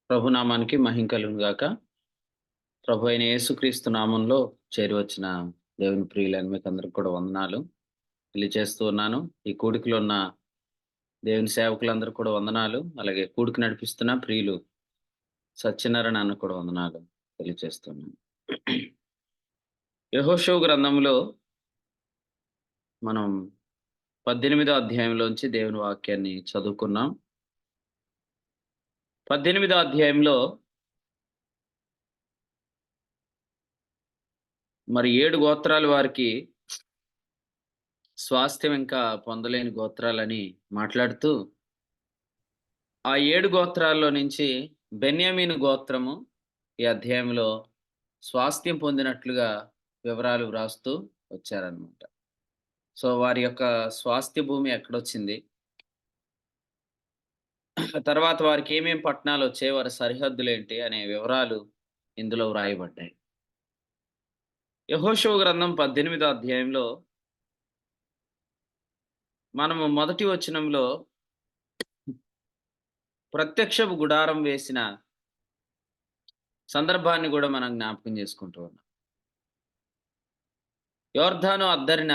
ప్రభునామానికి మహిమ కలుగును గాక. ప్రభు అయిన యేసుక్రీస్తు నామంలో చేరివచ్చిన దేవుని ప్రియులైన మీకందరికి కూడా వందనాలు తెలియజేస్తూ ఉన్నాను. ఈ కూడికలో ఉన్న దేవుని సేవకులందరికీ కూడా వందనాలు. అలాగే కూడిక నడిపిస్తున్న ప్రియులు సత్యనారాయణ అన్నకు కూడా వందనాలు తెలియజేస్తున్నాను. యెహోషువ గ్రంథంలో మనం 18వ అధ్యాయంలోంచి దేవుని వాక్యాన్ని చదువుకున్నాం. 18వ అధ్యాయంలో మరి 7 గోత్రాల వారికి స్వాస్థ్యం ఇంకా పొందలేని గోత్రాలని మాట్లాడుతూ, ఆ 7 గోత్రాల్లో నుంచి బెన్యామీను గోత్రము ఈ అధ్యాయంలో స్వాస్థ్యం పొందినట్లుగా వివరాలు వ్రాస్తూ వచ్చారనమాట. సో, వారి యొక్క స్వాస్థ్య భూమి ఎక్కడొచ్చింది? తర్వాత వారికి ఏమేం పట్టణాలొచ్చాయి? వారి సరిహద్దులేంటి? అనే వివరాలు ఇందులో వ్రాయబడ్డాయి. యెహోషువ గ్రంథం 18వ అధ్యాయంలో మనము మొదటి వచనంలో ప్రత్యక్షపు గుడారం వేసిన సందర్భాన్ని గూడా మనం జ్ఞాపకం చేసుకుంటూ ఉన్నాం. యొర్దాను అద్దరిన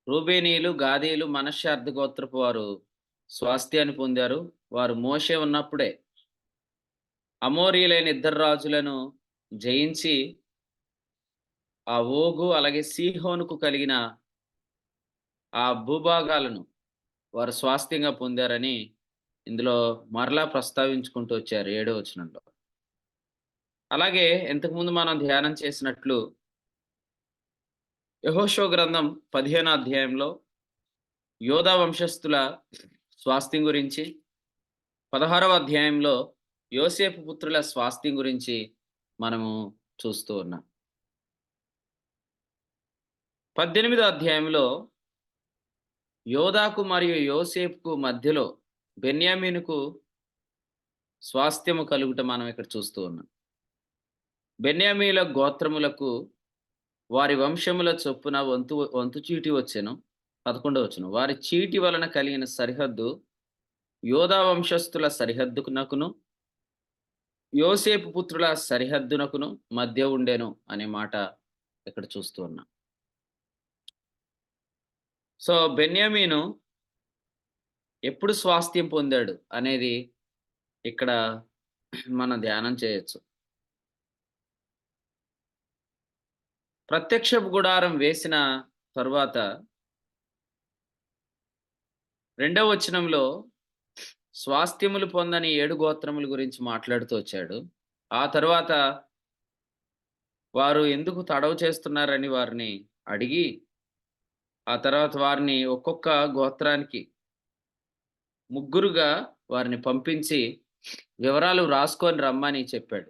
రూబేనీయులు, గాదీయులు, మనష్షే అర్థగోత్రపు వారు స్వాస్థ్యాన్ని పొందారు. వారు మోషే ఉన్నప్పుడే అమోరీయులైన ఇద్దరు రాజులను జయించి, ఆ ఓగు అలాగే సీహోనుకు కలిగిన ఆ భూభాగాలను వారు స్వాస్థ్యంగా పొందారని ఇందులో మరలా ప్రస్తావించుకుంటూ వచ్చారు 7వ వచనంలో. అలాగే ఇంతకుముందు మనం ధ్యానం చేసినట్లు యెహోషువ గ్రంథం 15వ అధ్యాయంలో యోధా వంశస్థుల స్వాస్థ్యం గురించి, 16వ అధ్యాయంలో యోసేపు పుత్రుల స్వాస్థ్యం గురించి మనము చూస్తూ ఉన్నాం. 18వ అధ్యాయంలో యోదాకు మరియు యోసేపుకు మధ్యలో బెన్యామీనుకు స్వాస్థ్యము కలుగుట మనం ఇక్కడ చూస్తూ ఉన్నాం. బెన్యామీల గోత్రములకు వారి వంశముల చొప్పున వంతు చీటి వచ్చెను. 11వ వచనం. వారి చీటి వలన కలిగిన సరిహద్దు యోధా వంశస్థుల సరిహద్దునకును, యోసేపు పుత్రుల సరిహద్దునకును మధ్య ఉండెను అనే మాట ఇక్కడ చూస్తూ ఉన్నాం. సో, బెన్యామీను ఎప్పుడు స్వాస్థ్యం పొందాడు అనేది ఇక్కడ మనం ధ్యానం చేయొచ్చు. ప్రత్యక్షపు గుడారం వేసిన తరువాత 2వ వచనంలో స్వాస్థ్యములు పొందని 7 గోత్రముల గురించి మాట్లాడుతూ వచ్చాడు. ఆ తరువాత వారు ఎందుకు తడవు చేస్తున్నారని వారిని అడిగి, ఆ తర్వాత వారిని ఒక్కొక్క గోత్రానికి ముగ్గురుగా వారిని పంపించి వివరాలు రాసుకొని రమ్మని చెప్పాడు.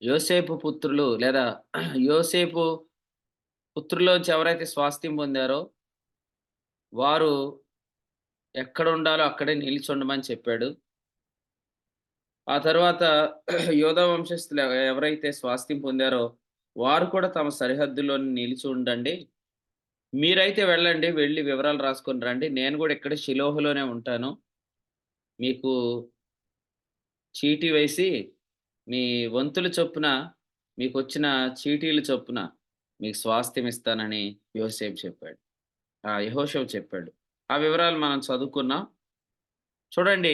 యోసేపు పుత్రులు లేదా యోసేపు పుత్రుల్లోంచి ఎవరైతే స్వాస్థ్యం పొందారో వారు ఎక్కడ ఉండాలో అక్కడే నిలిచుండమని చెప్పాడు. ఆ తర్వాత యోధా వంశస్థులు ఎవరైతే స్వాస్థ్యం పొందారో వారు కూడా తమ సరిహద్దులో నిలిచి ఉండండి. మీరైతే వెళ్ళండి. వెళ్లి వివరాలు రాసుకొని రండి. నేను కూడా ఇక్కడే షిలోహులోనే ఉంటాను. మీకు చీటీ వేసి మీ వంతుల చొప్పున మీకొచ్చిన చీటీల చొప్పున మీకు స్వాస్థ్యం ఇస్తానని యెహోషువ చెప్పాడు. ఆ వివరాలు మనం చదువుకున్నాం. చూడండి,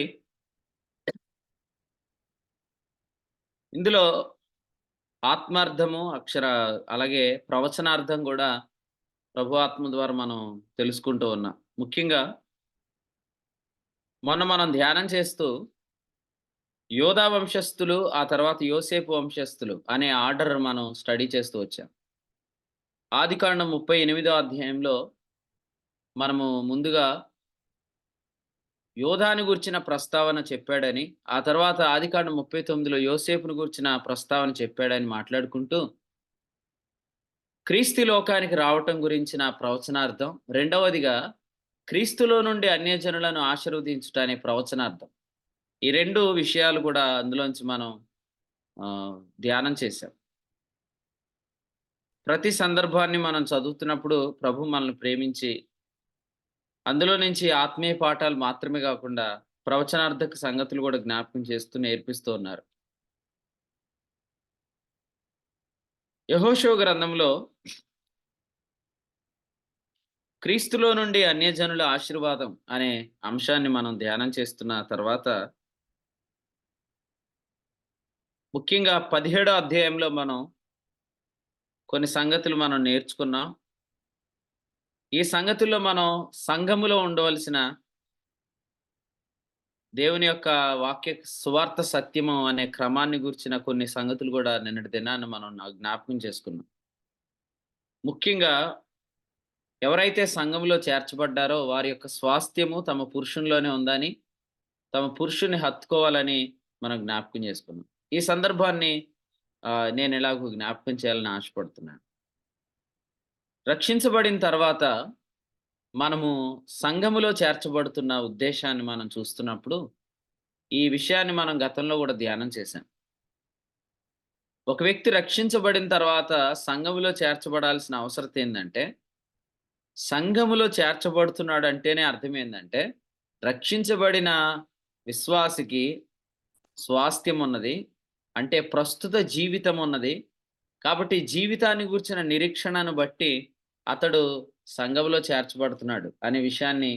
ఇందులో ఆత్మార్థము అలాగే ప్రవచనార్థం కూడా ప్రభు ఆత్మ ద్వారా మనం తెలుసుకుంటూ ఉన్నాం. ముఖ్యంగా మొన్న మనం ధ్యానం చేస్తూ యోధా వంశస్థులు, ఆ తర్వాత యోసేపు వంశస్థులు అనే ఆర్డర్ మనం స్టడీ చేస్తూ వచ్చాం. ఆదికాండం 38వ అధ్యాయంలో మనము ముందుగా యోధాను గూర్చిన ప్రస్తావన చెప్పాడని, ఆ తర్వాత ఆదికాండం 39లో యోసేపును గూర్చిన ప్రస్తావన చెప్పాడని మాట్లాడుకుంటూ, క్రీస్తు లోకానికి రావటం గురించిన ప్రవచనార్థం, రెండవదిగా క్రీస్తులో నుండి అన్యజనులను ఆశీర్వదించుట అనే ప్రవచనార్థం. ఈ 2 విషయాలు కూడా అందులోంచి మనం ధ్యానం చేశాం. ప్రతి సందర్భాన్ని మనం చదువుతున్నప్పుడు ప్రభు మనల్ని ప్రేమించి, అందులో నుంచి ఆత్మీయ పాఠాలు మాత్రమే గాకుండా ప్రవచనార్థక సంగతులు కూడా జ్ఞాపకం చేస్తూ నేర్పిస్తూ ఉన్నారు. యెహోషువ గ్రంథంలో క్రీస్తులో నుండి అన్యజనుల ఆశీర్వాదం అనే అంశాన్ని మనం ధ్యానం చేస్తున్న తర్వాత, ముఖ్యంగా 17 అధ్యాయంలో మనం కొన్ని సంగతులు మనం నేర్చుకున్నాం. ఈ సంగతుల్లో మనం సంఘములో ఉండవలసిన దేవుని యొక్క వాక్య సువార్త సత్యము అనే క్రమాన్ని గూర్చిన కొన్ని సంగతులు గూడా నిన్నటి దినాన మనం జ్ఞాపకం చేసుకున్నాం. ముఖ్యంగా ఎవరైతే సంఘములో చేర్చబడ్డారో వారి యొక్క స్వాస్థ్యము తమ పురుషునిలోనే ఉందని, తమ పురుషుని హత్తుకోవాలని మనం జ్ఞాపకం చేసుకున్నాం. ఈ సందర్భాన్ని నేను ఎలాగో జ్ఞాపకం చేయాలని ఆశపడుతున్నాను. రక్షించబడిన తర్వాత మనము సంఘములో చేర్చబడుతున్న ఉద్దేశాన్ని మనం చూస్తున్నప్పుడు, ఈ విషయాన్ని మనం గతంలో గూడా ధ్యానం చేశాం. ఒక వ్యక్తి రక్షించబడిన తర్వాత సంఘములో చేర్చబడాల్సిన అవసరత ఏందంటే, సంఘములో చేర్చబడుతున్నాడంటేనే అర్థమేందంటే, రక్షించబడిన విశ్వాసికి స్వాస్థ్యం ఉన్నది. అంటే ప్రస్తుత జీవితం ఉన్నది. కాబట్టి జీవితాన్ని గూర్చిన నిరీక్షణను బట్టి అతడు సంఘములో చేర్చబడుతున్నాడు అనే విషయాన్ని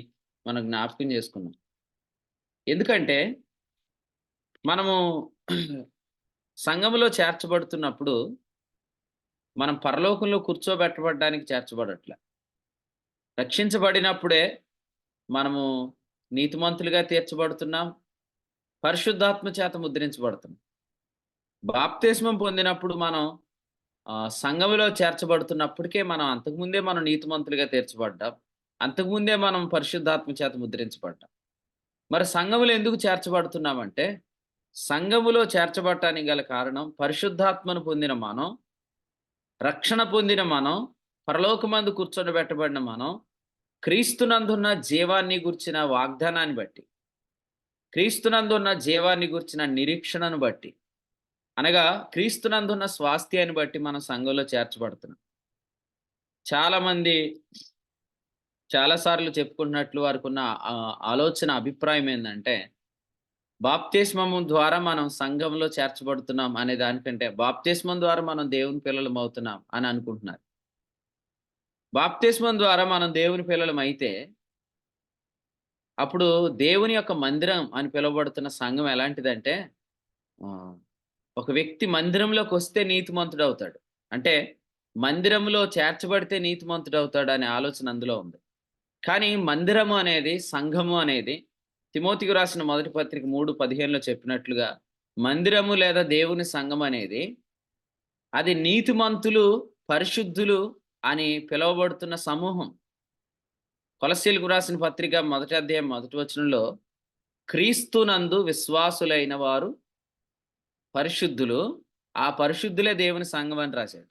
మనం జ్ఞాపకం చేసుకున్నాం. ఎందుకంటే మనము సంఘములో చేర్చబడుతున్నప్పుడు మనం పరలోకంలో కూర్చోబెట్టబడ్డానికి చేర్చబడట్ల. రక్షించబడినప్పుడే మనము నీతిమంతులుగా తీర్చబడుతున్నాం. పరిశుద్ధాత్మ చేత ముద్రించబడుతున్నాం. బాప్తిస్మం పొందినప్పుడు మనం సంఘములో చేర్చబడుతున్నప్పటికే అంతకుముందే మనం నీతిమంతులుగా తీర్చబడ్డాం. అంతకుముందే మనం పరిశుద్ధాత్మ చేత ముద్రించబడ్డాం. మరి సంఘములో ఎందుకు చేర్చబడుతున్నామంటే, సంఘములో చేర్చబడటానికి గల కారణం పరిశుద్ధాత్మను పొందిన మనం, రక్షణ పొందిన మనం, పరలోకమందు కూర్చోబెట్టబడిన మనం, క్రీస్తునందున్న జీవాన్ని గూర్చిన వాగ్దానాన్ని బట్టి, క్రీస్తునందున్న జీవాన్ని గూర్చిన నిరీక్షణను బట్టి, అనగా క్రీస్తునందున్న స్వాస్థ్యాన్ని బట్టి మనం సంఘంలో చేర్చబడుతున్నాం. చాలామంది చాలా సార్లు చెప్పుకున్నట్లు వారికున్న ఆలోచన, అభిప్రాయం ఏందంటే, బాప్తిస్మము ద్వారా మనం సంఘంలో చేర్చబడుతున్నాం అనే దానికంటే, బాప్తిస్మం ద్వారా మనం దేవుని పిల్లలమవుతున్నాం అని అనుకుంటున్నారు. బాప్తిస్మం ద్వారా మనం దేవుని పిల్లలమైతే, అప్పుడు దేవుని యొక్క మందిరం అని పిలువబడుతున్న సంఘం ఎలాంటిదంటే, ఒక వ్యక్తి మందిరంలోకొస్తే నీతిమంతుడవుతాడు. అంటే మందిరంలో చేర్చబడితే నీతిమంతుడవుతాడు అనే ఆలోచన అందులో ఉంది. కానీ మందిరము అనేది, సంఘము అనేది తిమోతికి రాసిన మొదటి పత్రిక 3:15లో చెప్పినట్లుగా, మందిరము లేదా దేవుని సంఘం అనేది అది నీతిమంతులు, పరిశుద్ధులు అని పిలువబడుతున్న సమూహం. కొలస్సీలకు రాసిన పత్రిక మొదటి అధ్యాయం మొదటి వచనంలో, క్రీస్తునందు విశ్వాసులైన వారు పరిశుద్ధులు, ఆ పరిశుద్ధులే దేవుని సంఘం అని రాశాడు.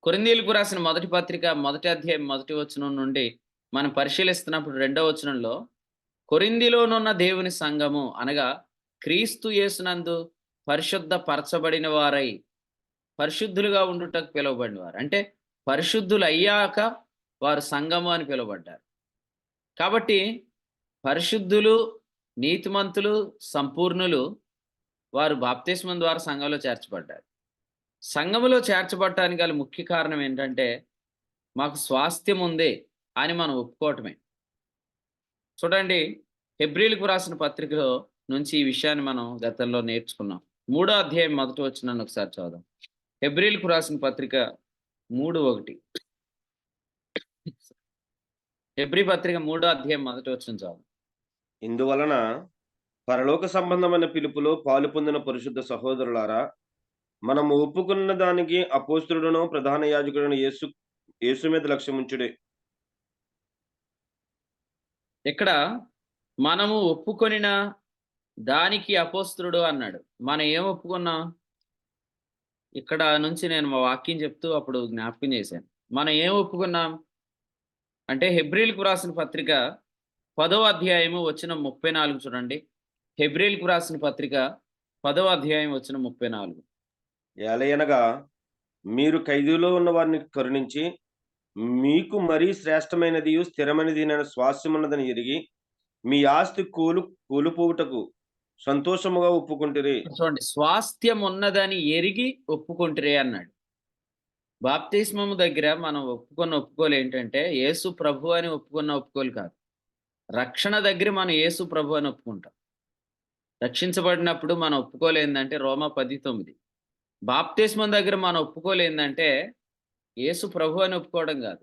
కొరింథీయులకు రాసిన మొదటి పత్రిక మొదటి అధ్యాయం మొదటి వచనం నుండి మనం పరిశీలిస్తున్నప్పుడు రెండవ వచనంలో, కొరింథీలోనున్న దేవుని సంఘము అనగా క్రీస్తు యేసునందు పరిశుద్ధ పరచబడిన వారై పరిశుద్ధులుగా ఉండుటకు పిలువబడిన వారు. అంటే పరిశుద్ధులయ్యాక వారు సంఘము అని పిలువబడ్డారు. కాబట్టి పరిశుద్ధులు, నీతిమంతులు, సంపూర్ణులు వారు బాప్తిస్మం ద్వారా సంఘంలో చేర్చబడ్డారు. సంఘములో చేర్చబడటానికి గల ముఖ్య కారణం ఏంటంటే, మాకు స్వాస్థ్యం ఉంది అని మనం ఒప్పుకోవటమే. చూడండి, హెబ్రీయులకు రాసిన పత్రికలో నుంచి ఈ విషయాన్ని మనం గతంలో నేర్చుకున్నాం. 3వ అధ్యాయం మొదటి వచనాన్ని ఒకసారి చదువుదాం. హెబ్రీయులకు రాసిన పత్రిక 3:1. హెబ్రీ పత్రిక 3వ అధ్యాయం మొదటి వచనం చదువు. ఇందువలన పరలోక సంబంధమైన పిలుపులో పాలు పొందిన పరిశుద్ధ సహోదరులారా, మనము ఒప్పుకున్న దానికి అపోస్తలుడును ప్రధాన యాజకుడైన యేసు మీద లక్ష్యముంచుడే. ఇక్కడ మనము ఒప్పుకొనిన దానికి అపోస్తలుడు అన్నాడు. మనం ఏం ఒప్పుకున్నాం? ఇక్కడ నుంచి నేను మా వాక్యం చెప్తూ అప్పుడు జ్ఞాపకం చేశాను. మనం ఏం ఒప్పుకున్నాం అంటే, హెబ్రీయులకు రాసిన పత్రిక 10వ అధ్యాయము వచనం 34 చూడండి. హెబ్రీయులకు రాసిన పత్రిక 10వ అధ్యాయం వచనం 34. ఏలయనగా మీరు ఖైదులో ఉన్న వారిని కరుణించి, మీకు మరీ శ్రేష్టమైనదియు స్థిరమైనదినైన స్వాస్థ్యమున్నదని ఎరిగి, మీ ఆస్తి కూలిపోవుటకు సంతోషముగా ఒప్పుకొంటిరి. చూడండి, స్వాస్థ్యం ఉన్నదని ఎరిగి ఒప్పుకొంటిరే అన్నాడు. బాప్తిస్మము దగ్గర మనం ఒప్పుకున్న ఒప్పుకోలు ఏంటంటే, యేసు ప్రభు అని ఒప్పుకున్న ఒప్పుకోలు కాదు. రక్షణ దగ్గర మనం యేసు ప్రభు అని ఒప్పుకుంటాం. రక్షించబడినప్పుడు మనం ఒప్పుకోలేందంటే రోమా 10:9. బాప్తిస్మం దగ్గర మనం ఒప్పుకోలేందంటే యేసు ప్రభు అని ఒప్పుకోవడం కాదు.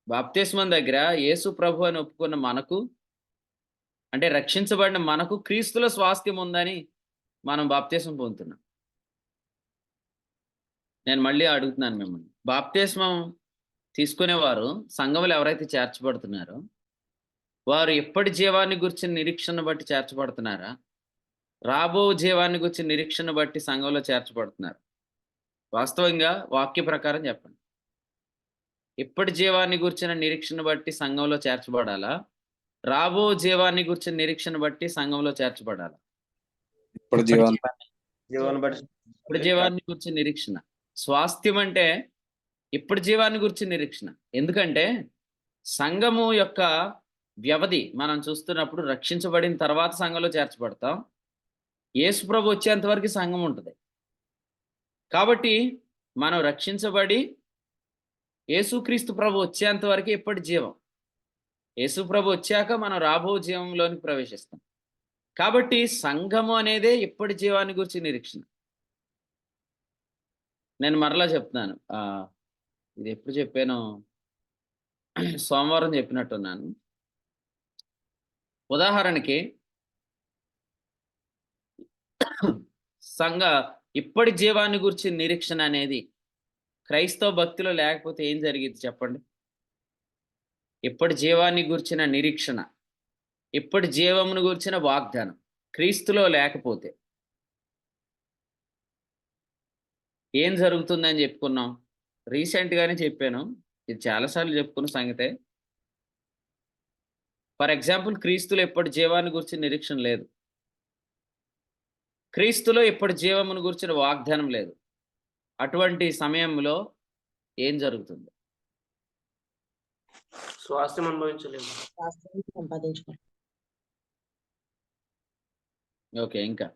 బాప్తిస్మం దగ్గర యేసు ప్రభు అని ఒప్పుకున్న మనకు, అంటే రక్షించబడిన మనకు క్రీస్తులో స్వాస్థ్యం ఉందని మనం బాప్తిస్మం పొందుతున్నాం. నేను మళ్ళీ అడుగుతున్నాను మిమ్మల్ని. బాప్తిస్మం తీసుకునేవారు సంఘములో ఎవరైతే చేర్చబడుతున్నారో, వారు ఎప్పటి జీవాన్ని గురించిన నిరీక్షణ బట్టి చేర్చబడుతున్నారా? రాబో జీవాన్ని గురించిన నిరీక్షణ బట్టి సంఘంలో చేర్చబడుతున్నారు? వాస్తవంగా వాక్య ప్రకారం చెప్పండి. ఇప్పటి జీవాన్ని గురించిన నిరీక్షణ బట్టి సంఘంలో చేర్చబడాలా? రాబో జీవాన్ని గురించిన నిరీక్షణ బట్టి సంఘంలో చేర్చబడాలా? ఇప్పుడు ఇప్పటి జీవాన్ని జీవాన్ని జీవాన్ని బట్టి ఇప్పటి జీవాన్ని గురించిన నిరీక్షణ. స్వాస్థ్యం అంటే ఇప్పటి జీవాన్ని గురించిన నిరీక్షణ. ఎందుకంటే సంఘము యొక్క వ్యవధి మనం చూస్తున్నప్పుడు రక్షించబడిన తర్వాత సంఘంలో చేర్చబడతాం. యేసు ప్రభు వచ్చేంత వరకు సంఘం ఉంటది. కాబట్టి మనం రక్షించబడి యేసుక్రీస్తు ప్రభు వచ్చేంత వరకు ఇప్పటి జీవం. యేసు ప్రభు వచ్చాక మనం రాబో జీవంలోనికి ప్రవేశిస్తాం. కాబట్టి సంఘము అనేదే ఇప్పటి జీవాన్ని గురించి నిరీక్షణ. నేను మరలా చెప్తున్నాను. ఇది ఎప్పుడు చెప్పానో సోమవారం చెప్పినట్టున్నాను. ఉదాహరణకి సంఘ ఇప్పటి జీవాన్ని గురించి నిరీక్షణ అనేది క్రైస్తవ భక్తిలో లేకపోతే ఏం జరిగింది చెప్పండి? ఇప్పటి జీవాన్ని గురించిన నిరీక్షణ, ఇప్పటి జీవమును గురించిన వాగ్దానం క్రీస్తులో లేకపోతే ఏం జరుగుతుందని చెప్పుకున్నాం. రీసెంట్గానే చెప్పాను, ఇది చాలాసార్లు చెప్పుకున్న సంగతే. ఫర్ ఎగ్జాంపుల్, క్రీస్తులో ఇప్పటి జీవాన్ని గురించి నిరీక్షణ లేదు. క్రీస్తులో ఇప్పటి జీవమును గురించిన వాగ్దానం లేదు. అటువంటి సమయంలో ఏం జరుగుతుంది? స్వాస్థ్యం అనుభవించలేము. వాస్తవాన్ని సంపాదించుకోవాలి. ఓకే, ఇంకా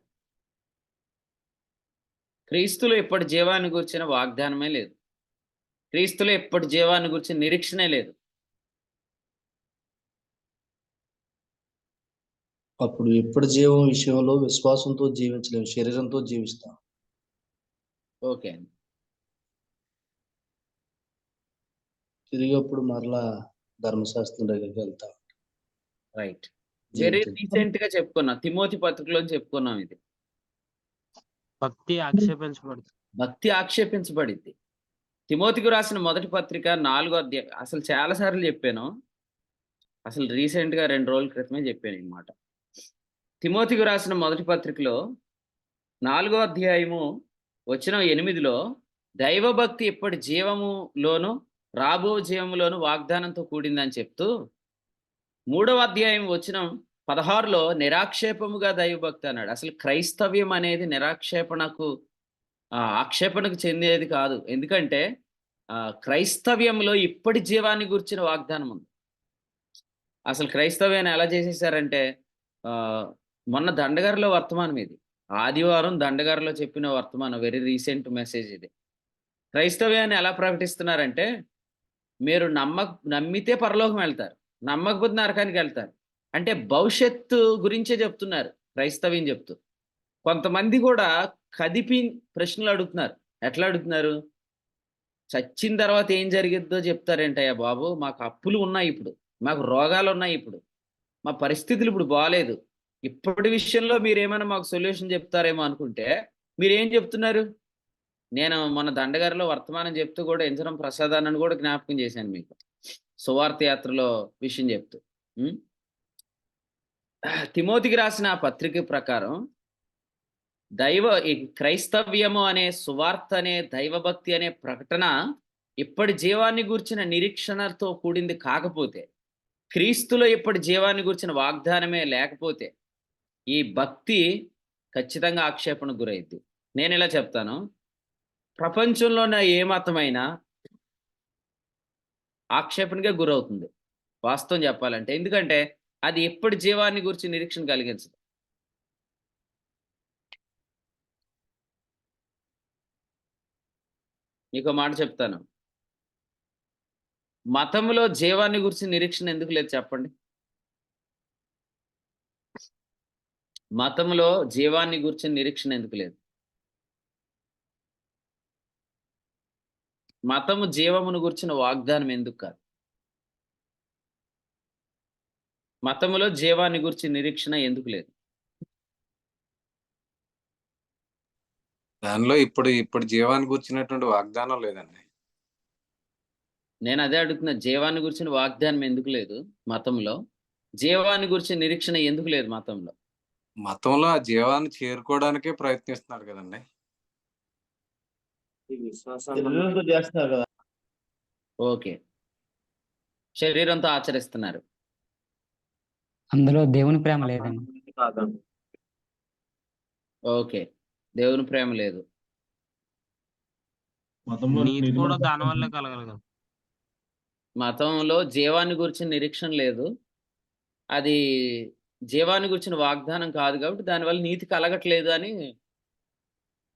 క్రీస్తులో ఇప్పటి జీవాన్ని గురించిన వాగ్దానమే లేదు. క్రీస్తులో ఇప్పటి జీవాన్ని గురించిన నిరీక్షణే లేదు. అప్పుడు ఎప్పటి జీవం విషయంలో విశ్వాసంతో జీవించలేము, శరీరంతో జీవిస్తాం. ఓకే అండి. తిరిగి అప్పుడు మరలా ధర్మశాస్త్రం దగ్గరికి వెళ్తాం. రైట్. వెరీ జీవితం. రీసెంట్ గా చెప్పుకున్నాం, తిమోతి పత్రికలో చెప్పుకున్నాం ఇది. భక్తి ఆక్షేపించబడుతుంది. భక్తి ఆక్షేపించబడింది. తిమోతికి రాసిన మొదటి పత్రిక 4వ అధ్యాయం. అసలు చాలా సార్లు చెప్పాను. అసలు రీసెంట్ గా 2 రోజుల క్రితమే చెప్పాను ఈ మాట. తిమోతికి రాసిన మొదటి పత్రికలో 4వ అధ్యాయము వచనం 8లో దైవభక్తి ఇప్పటి జీవములోను రాబో జీవములోను వాగ్దానంతో కూడిందని చెప్తూ, 3వ అధ్యాయం వచనం 16లో నిరాక్షేపముగా దైవభక్తి అన్నాడు. అసలు క్రైస్తవ్యం అనేది ఆక్షేపణకు చెందేది కాదు. ఎందుకంటే క్రైస్తవ్యంలో ఇప్పటి జీవాన్ని గురించిన వాగ్దానం ఉంది. అసలు క్రైస్తవ్యాన్ని ఎలా చేసేసారంటే, మొన్న దండగారిలో వర్తమానం ఇది, ఆదివారం దండగారిలో చెప్పిన వర్తమానం, వెరీ రీసెంట్ మెసేజ్ ఇది. క్రైస్తవ్యాన్ని ఎలా ప్రకటిస్తున్నారంటే, మీరు నమ్మితే పరలోకం వెళ్తారు, నమ్మకపోతే నరకానికి వెళ్తారు. అంటే భవిష్యత్తు గురించే చెప్తున్నారు క్రైస్తవ్యం చెప్తూ. కొంతమంది కూడా కదిపి ప్రశ్నలు అడుగుతున్నారు. ఎట్లా అడుగుతున్నారు? చచ్చిన తర్వాత ఏం జరిగిద్దో చెప్తారేంటయ్యా బాబు, మాకు అప్పులు ఉన్నాయి ఇప్పుడు, మాకు రోగాలు ఉన్నాయి ఇప్పుడు, మా పరిస్థితులు ఇప్పుడు బాగాలేదు, ఇప్పటి విషయంలో మీరేమైనా మాకు సొల్యూషన్ చెప్తారేమో అనుకుంటే మీరేం చెప్తున్నారు? నేను మన దండగారిలో వర్తమానం చెప్తూ కూడా ఇంచరం ప్రసాదాన్ని కూడా జ్ఞాపకం చేశాను మీకు, సువార్త యాత్రలో విషయం చెప్తూ. తిమోతికి రాసిన పత్రిక ప్రకారం ఈ క్రైస్తవ్యము అనే సువార్త అనే దైవభక్తి అనే ప్రకటన ఇప్పటి జీవాన్ని గూర్చిన నిరీక్షణతో కూడింది కాకపోతే, క్రీస్తులో ఇప్పటి జీవాన్ని గూర్చిన వాగ్దానమే లేకపోతే, ఈ భక్తి ఖచ్చితంగా ఆక్షేపణకు గురైద్ది. నేను ఇలా చెప్తాను, ప్రపంచంలోన ఏ మతమైనా ఆక్షేపణగా గురవుతుంది వాస్తవం చెప్పాలంటే. ఎందుకంటే అది ఎప్పటి జీవాన్ని గురించి నిరీక్షణ కలిగించదు. నీకో మాట చెప్తాను. మతంలో జీవాన్ని గురించి నిరీక్షణ ఎందుకు లేదు చెప్పండి? మతంలో జీవాన్ని గురించి నిరీక్షణ ఎందుకు లేదు? మతము జీవమును గురించిన వాగ్దానం ఎందుకు కాదు? మతములో జీవాన్ని గురించి నిరీక్షణ ఎందుకు లేదు? దానిలో ఇప్పుడు జీవాన్ని కూర్చున్నటువంటి వాగ్దానం లేదండి. నేను అదే అడుగుతున్నా, జీవాన్ని గురించిన వాగ్దానం ఎందుకు లేదు మతంలో? జీవాన్ని గురించిన నిరీక్షణ ఎందుకు లేదు మతంలో? మతంలో ఆ జీవాన్ని చేరుకోవడానికే ప్రయత్నిస్తున్నాడు కదండి. ఈ విశ్వాసం శరీరంతో చేస్తున్నారు కదా. ఓకే, శరీరంతో ఆచరిస్తున్నారు. అందులో దేవుని ప్రేమ లేదండి. కాదండి. ఓకే, దేవుని ప్రేమ లేదు. నీతి కూడా దాని వల్లే కలగాలి కదా. మతంలో జీవాన్ని గురించిన నిరీక్షణ లేదు. అది జీవాన్ని గురించిన వాగ్దానం కాదు కాబట్టి దానివల్ల నీతి కలగట్లేదు అని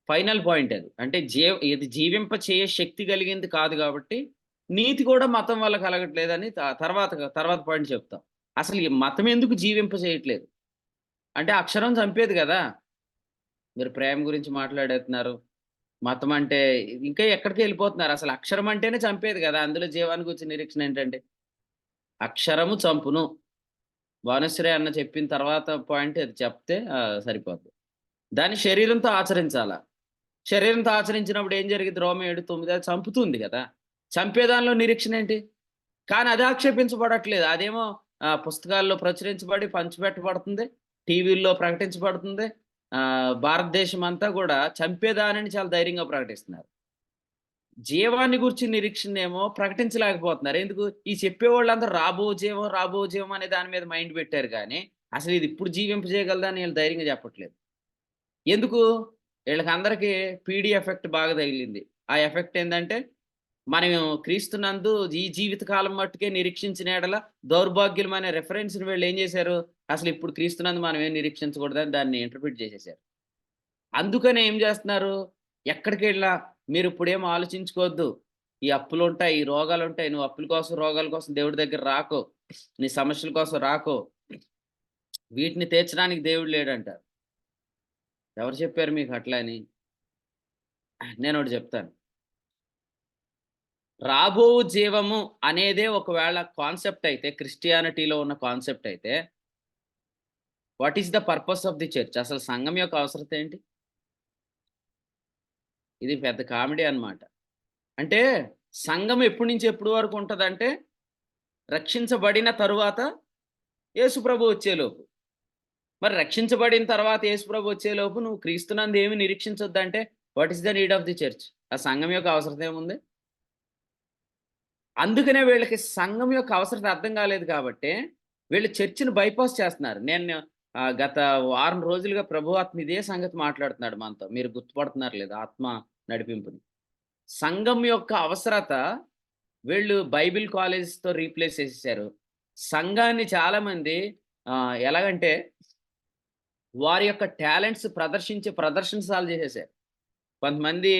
ఫైనల్ పాయింట్ అది. అంటే ఇది జీవింప చేయ శక్తి కలిగింది కాదు కాబట్టి నీతి కూడా మతం వల్ల కలగట్లేదని తర్వాత పాయింట్ చెప్తాం. అసలు ఈ మతం ఎందుకు జీవింప చేయట్లేదు అంటే అక్షరం చంపేది కదా. మీరు ప్రేమ గురించి మాట్లాడేస్తున్నారు, మతం అంటే ఇంకా ఎక్కడికి వెళ్ళిపోతున్నారు. అసలు అక్షరం అంటేనే చంపేది కదా. అందులో జీవాన్ని గురించి నిరీక్షణ ఏంటంటే అక్షరము చంపును. భానుశ్రీ అన్న చెప్పిన తర్వాత పాయింట్ అది చెప్తే సరిపోద్ది. దాన్ని శరీరంతో ఆచరించాలా. శరీరంతో ఆచరించినప్పుడు ఏం జరిగింది? రోమ 7:9 అది చంపుతుంది కదా. చంపేదానిలో నిరీక్షణ ఏంటి? కానీ అది ఆక్షేపించబడట్లేదు. అదేమో పుస్తకాల్లో ప్రచురించబడి పంచిపెట్టబడుతుంది, టీవీల్లో ప్రకటించబడుతుంది. భారతదేశం అంతా కూడా చంపేదానిని చాలా ధైర్యంగా ప్రకటిస్తున్నారు. జీవాన్ని గురించి నిరీక్షణ ఏమో ప్రకటించలేకపోతున్నారు. ఎందుకు? ఈ చెప్పేవాళ్ళంతా రాబో జీవం అనే దాని మీద మైండ్ పెట్టారు కానీ అసలు ఇది ఇప్పుడు జీవింపజేయగలదని వీళ్ళు ధైర్యంగా చెప్పట్లేదు. ఎందుకు? వీళ్ళకి అందరికీ పీడీ ఎఫెక్ట్ బాగా తగిలింది. ఆ ఎఫెక్ట్ ఏంటంటే మనం క్రీస్తునందు ఈ జీవితకాలం మట్టుకే నిరీక్షించిన ఎడల దౌర్భాగ్యం అనే రెఫరెన్స్ని వీళ్ళు ఏం చేశారు? అసలు ఇప్పుడు క్రీస్తునందు మనం ఏం నిరీక్షించకూడదని దాన్ని ఇంటర్ప్రిట్ చేసేసారు. అందుకనే ఏం చేస్తున్నారు? ఎక్కడికి వెళ్ళినా మీరు ఇప్పుడేం ఆలోచించుకోవద్దు, ఈ అప్పులు ఉంటాయి, ఈ రోగాలు ఉంటాయి, నువ్వు అప్పుల కోసం రోగాల కోసం దేవుడి దగ్గర రాకో, నీ సమస్యల కోసం రాకో, వీటిని తీర్చడానికి దేవుడు లేడంటారు. ఎవరు చెప్పారు మీకు అట్లా అని? నేను ఒకటి చెప్తాను. రాబో జీవము అనేదే ఒకవేళ కాన్సెప్ట్ అయితే, క్రిస్టియానిటీలో ఉన్న కాన్సెప్ట్ అయితే, what is the purpose of the church? అసలు సంఘం యొక్క అవసరత ఏంటి? ఇది పెద్ద కామెడీ అన్నమాట. అంటే సంఘం ఎప్పటి నుంచి ఎప్పటి వరకు ఉంటుందంటే రక్షించబడిన తరువాత యేసుప్రభు వచ్చేలోపు. మరి రక్షించబడిన తర్వాత యేసుప్రభు వచ్చేలోపు నువ్వు క్రీస్తునందు ఏమి నిరీక్షించొద్దంటే what is the need of the church? ఆ సంఘం యొక్క అవసరత ఏముంది? అందుకనే వీళ్ళకి సంఘం యొక్క అవసరత అర్థం కాలేదు కాబట్టి వీళ్ళు చర్చిని బైపాస్ చేస్తున్నారు. నేను గత వారం రోజులుగా ప్రభు ఆత్మ ఇదే సంగతి మాట్లాడుతున్నాడు మనతో. మీరు గుర్తుపడుతున్నారు లేదు ఆత్మ నడిపింపుని. సంఘం యొక్క అవసరత వీళ్ళు బైబిల్ కాలేజెస్తో రీప్లేస్ చేసేసారు. సంఘాన్ని చాలామంది ఎలాగంటే వారి యొక్క టాలెంట్స్ ప్రదర్శనశాలు చేసేసారు. కొంతమంది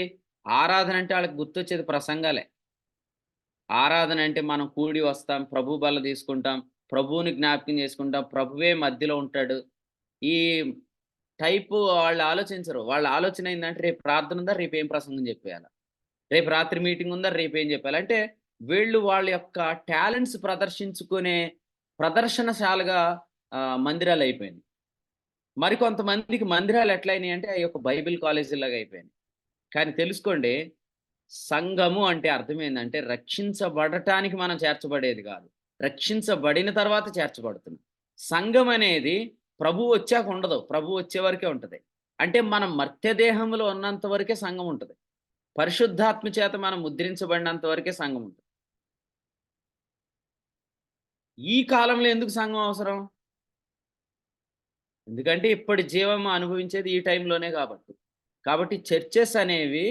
ఆరాధన అంటే వాళ్ళకి గుర్తొచ్చేది ప్రసంగాలే. ఆరాధన అంటే మనం కూడి వస్తాం, ప్రభు బల్ల తీసుకుంటాం, ప్రభువుని జ్ఞాపకం చేసుకుంటాం, ప్రభువే మధ్యలో ఉంటాడు. ఈ టైపు వాళ్ళు ఆలోచించరు. వాళ్ళ ఆలోచన ఏంటంటే రేపు ప్రార్థన ఉందా, రేపు ఏం ప్రసంగం చెప్పేయాలి, రేపు రాత్రి మీటింగ్ ఉందా, రేపు ఏం చెప్పాలి. అంటే వీళ్ళు వాళ్ళ యొక్క టాలెంట్స్ ప్రదర్శించుకునే ప్రదర్శనశాలగా మందిరాలు అయిపోయింది. మరికొంతమందికి మందిరాలు ఎట్లయినాయి అంటే అవి ఒక బైబిల్ కాలేజీలాగా అయిపోయినాయి. కానీ తెలుసుకోండి, సంఘము అంటే అర్థం ఏంటంటే రక్షించబడటానికి మనం చేర్చబడేది కాదు, రక్షించబడిన తర్వాత చేర్చబడుతుంది. సంఘం అనేది ప్రభు వచ్చాక ఉండదు, ప్రభు వచ్చే వరకే ఉంటుంది. అంటే మనం మర్త్యదేహంలో ఉన్నంత వరకే సంఘం ఉంటుంది. పరిశుద్ధాత్మ చేత మనం ముద్రించబడినంత వరకే సంఘం ఉంటుంది. ఈ కాలంలో ఎందుకు సంఘం అవసరం? ఎందుకంటే ఇప్పటి జీవం అనుభవించేది ఈ టైంలోనే కాబట్టి చర్చెస్ అనేవి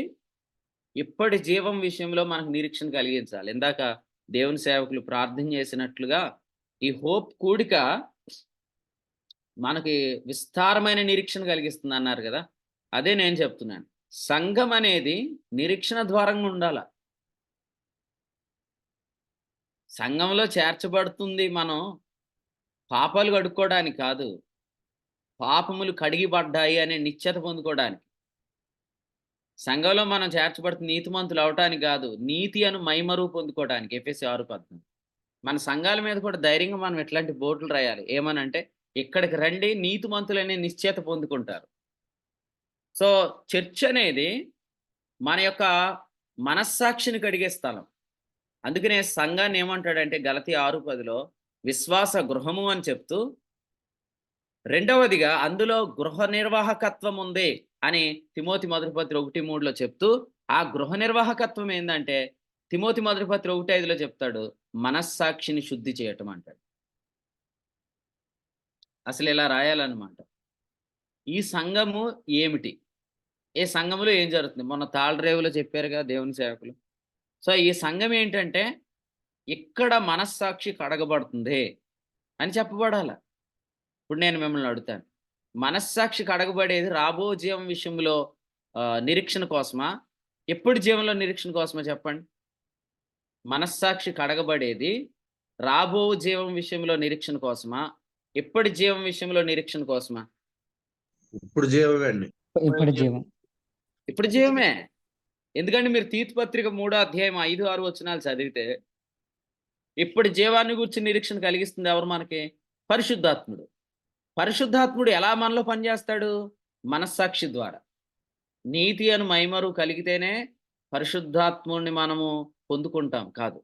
ఇప్పటి జీవం విషయంలో మనకు నిరీక్షణ కలిగించాలి. ఇందాక దేవుని సేవకులు ప్రార్థన చేసినట్లుగా ఈ హోప్ కూడిక మనకి విస్తారమైన నిరీక్షణ కలిగిస్తుంది అన్నారు కదా! అదే నేను చెప్తున్నాను. సంఘం అనేది నిరీక్షణ ద్వారంగా ఉండాల. సంఘంలో చేర్చబడుతుంది మనం పాపాలు కడుక్కోవడానికి కాదు. పాపములు కడిగిబడ్డాయి అనే నిశ్చయత పొందుకోవడానికి. సంఘంలో మనం చేర్చబడుతుంది నీతిమంతులు అవ్వటానికి కాదు. నీతి అను మైమరువు పొందుకోవడానికి. ఎఫెసీ 6:18. మన సంఘాల మీద కూడా ధైర్యంగా మనం ఇట్లాంటి బోర్డులు రాయాలి. ఏమనంటే, ఇక్కడికి రండి నీతిమంతులనే నిశ్చయత పొందుకుంటారు. సో, చర్చ్ అనేది మన యొక్క మనస్సాక్షిని కడిగే స్థలం. అందుకనే సంఘాన్ని ఏమంటాడంటే గలతీ 6:10లో విశ్వాస గృహము అని చెప్తూ, రెండవదిగా అందులో గృహ నిర్వాహకత్వం ఉంది అని తిమోతి మొదటి పత్రిక 1:3లో చెప్తూ, ఆ గృహ నిర్వాహకత్వం ఏందంటే తిమోతి మొదటి పత్రిక 1:5లో చెప్తాడు, మనస్సాక్షిని శుద్ధి చేయటం అంటాడు. అసలు ఇలా రాయాలన్నమాట. ఈ సంఘము ఏమిటి? ఏ సంఘములో ఏం జరుగుతుంది? మొన్న తాళ్ళరేవులో చెప్పారుగా దేవుని సేవకులు. సో, ఈ సంఘం ఏంటంటే, ఇక్కడ మనస్సాక్షి కడగబడుతుంది అని చెప్పబడాల. ఇప్పుడు నేను మిమ్మల్ని అడుగుతాను. మనస్సాక్షి కడగబడేది రాబో జీవం విషయంలో నిరీక్షణ కోసమా? ఎప్పుడు జీవంలో నిరీక్షణ కోసమా చెప్పండి? మనస్సాక్షి కడగబడేది రాబో జీవం విషయంలో నిరీక్షణ కోసమా? ఎప్పటి జీవం విషయంలో నిరీక్షణ కోసమా? ఇప్పుడు జీవమే అండి. ఇప్పుడు జీవం. ఇప్పుడు జీవమే. ఎందుకంటే మీరు తీతు పత్రిక 3వ అధ్యాయం 5, 6 వచనాలు చదివితే, ఇప్పుడు జీవాన్ని గురించి నిరీక్షణ కలిగిస్తుంది ఎవరు మనకి? పరిశుద్ధాత్ముడు. పరిశుద్ధాత్ముడు ఎలా మనలో పనిచేస్తాడు? మనస్సాక్షి ద్వారా. నీతి అను మైమరువు కలిగితేనే పరిశుద్ధాత్ముడిని మనము పొందుకుంటాం కాదు.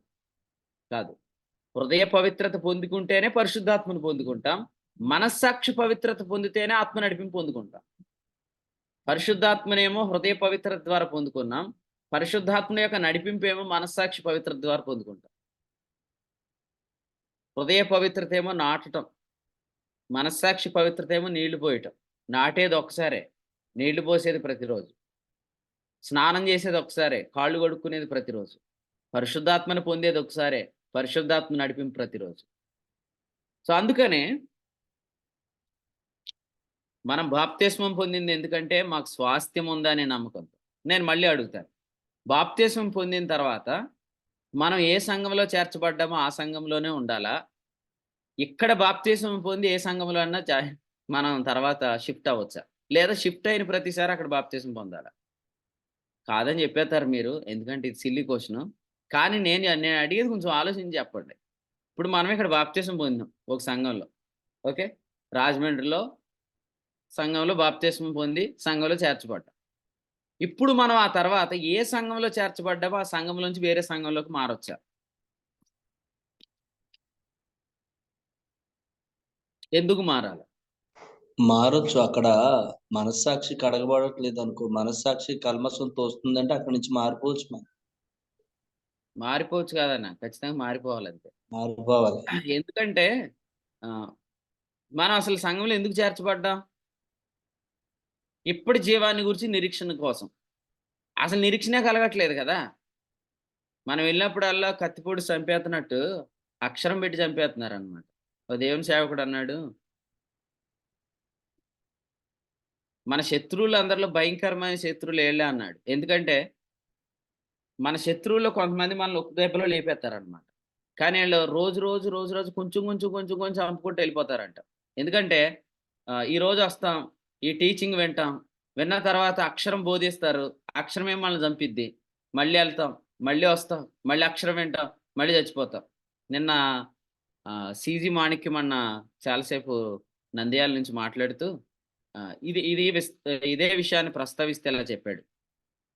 కాదు. హృదయ పవిత్రత పొందుకుంటేనే పరిశుద్ధాత్మను పొందుకుంటాం. మనస్సాక్షి పవిత్రత పొందితేనే ఆత్మ నడిపింపు పొందుకుంటాం. పరిశుద్ధాత్మనేమో హృదయ పవిత్రత ద్వారా పొందుకున్నాం. పరిశుద్ధాత్మ యొక్క నడిపింపు ఏమో మనస్సాక్షి పవిత్రత ద్వారా పొందుకుంటాం. హృదయ పవిత్రత ఏమో నాటటం, మనస్సాక్షి పవిత్రత ఏమో నీళ్లు పోయటం. నాటేది ఒకసారే, నీళ్లు పోసేది ప్రతిరోజు. స్నానం చేసేది ఒకసారే, కాళ్ళు కడుక్కునేది ప్రతిరోజు. పరిశుద్ధాత్మను పొందేది ఒకసారే, పరిశుద్ధాత్మ నడిపింపు ప్రతిరోజు. సో, అందుకనే మనం బాప్తిస్మం పొందింది ఎందుకంటే మాకు స్వాస్థ్యం ఉందా అనే నమ్మకంతో. నేను మళ్ళీ అడుగుతాను. బాప్తిస్మం పొందిన తర్వాత మనం ఏ సంఘంలో చేర్చబడ్డామో ఆ సంఘంలోనే ఉండాలా? ఇక్కడ బాప్తిస్మం పొంది ఏ సంఘంలో అన్నా మనం తర్వాత షిఫ్ట్ అవ్వచ్చా? లేదా షిఫ్ట్ అయిన ప్రతిసారి అక్కడ బాప్తిస్మం పొందాలా? కాదని చెప్పేస్తారు మీరు. ఎందుకంటే ఇది సిల్లీ క్వెషన్. కానీ నేను అడిగేది కొంచెం ఆలోచించి చెప్పండి. ఇప్పుడు మనం ఇక్కడ బాప్తిస్మం పొందాం ఒక సంఘంలో. ఓకే. రాజమండ్రిలో సంఘంలో బాప్తిస్మం పొంది సంఘంలో చేర్చబడ్డాం. ఇప్పుడు మనం ఆ తర్వాత ఏ సంఘంలో చేర్చబడ్డామో ఆ సంఘంలోంచి వేరే సంఘంలోకి మారొచ్చా? ఎందుకు మారాలి? మారొచ్చు. అక్కడ మనస్సాక్షి కడగబడట్లేదు అనుకో, మనస్సాక్షి కల్మషంతో వస్తుందంటే అక్కడి నుంచి మారిపోవచ్చు మనం. మారిపోవచ్చు కాదన్న, ఖచ్చితంగా మారిపోవాలంతే. మారిపోవాలి. ఎందుకంటే మనం అసలు సంఘంలో ఎందుకు చేర్చబడ్డాం? ఇప్పటి జీవాన్ని గురించి నిరీక్షణ కోసం. అసలు నిరీక్షణే కలగట్లేదు కదా! మనం వెళ్ళినప్పుడల్లా కత్తిపొడి చంపేస్తున్నట్టు అక్షరం పెట్టి చంపేస్తున్నారనమాట. ఓ దేవుని సేవకుడు అన్నాడు, మన శత్రువులందరిలో భయంకరమైన శత్రువులు ఏళ్ళే అన్నాడు. ఎందుకంటే మన శత్రువుల్లో కొంతమంది మనల్ని ఒక్క దెబ్బలో లేపేస్తారనమాట. కానీ వీళ్ళు రోజు కొంచెం చంపుకుంటూ వెళ్ళిపోతారంట. ఎందుకంటే ఈరోజు వస్తాం, ఈ టీచింగ్ వింటాం, విన్న తర్వాత అక్షరం బోధిస్తారు, అక్షరమే మనల్ని చంపిద్ది. మళ్ళీ వెళ్తాం, మళ్ళీ వస్తాం, మళ్ళీ అక్షరం వింటాం, మళ్ళీ చచ్చిపోతాం. నిన్న సీజీ మాణిక్యం అన్న చాలాసేపు నంద్యాల నుంచి మాట్లాడుతూ ఇదే విషయాన్ని ప్రస్తావిస్తే ఇలా చెప్పాడు.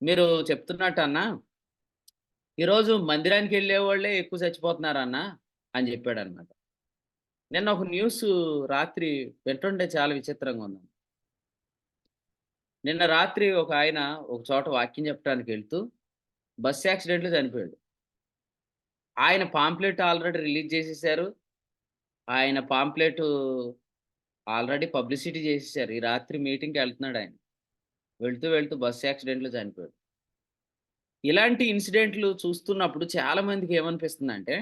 మీరు చెప్తున్నట్టు అన్న, ఈరోజు మందిరానికి వెళ్ళే వాళ్ళే ఎక్కువ చచ్చిపోతున్నారన్న అని చెప్పాడు అనమాట. నిన్న ఒక న్యూస్ రాత్రి వింటుంటే చాలా విచిత్రంగా ఉంది. నిన్న రాత్రి ఒక ఆయన ఒక చోట వాక్యం చెప్పడానికి వెళ్తూ బస్ యాక్సిడెంట్లో చనిపోయాడు. ఆయన పాంప్లెట్ ఆల్రెడీ రిలీజ్ చేసేసారు. ఆయన పాంప్లెట్ ఆల్రెడీ పబ్లిసిటీ చేసేసారు. ఈ రాత్రి మీటింగ్కి వెళ్తున్నాడు ఆయన. వెళ్తూ బస్ యాక్సిడెంట్లో చనిపోయాడు. ఇలాంటి ఇన్సిడెంట్లు చూస్తున్నప్పుడు చాలా మందికి ఏమనిపిస్తుందంటే,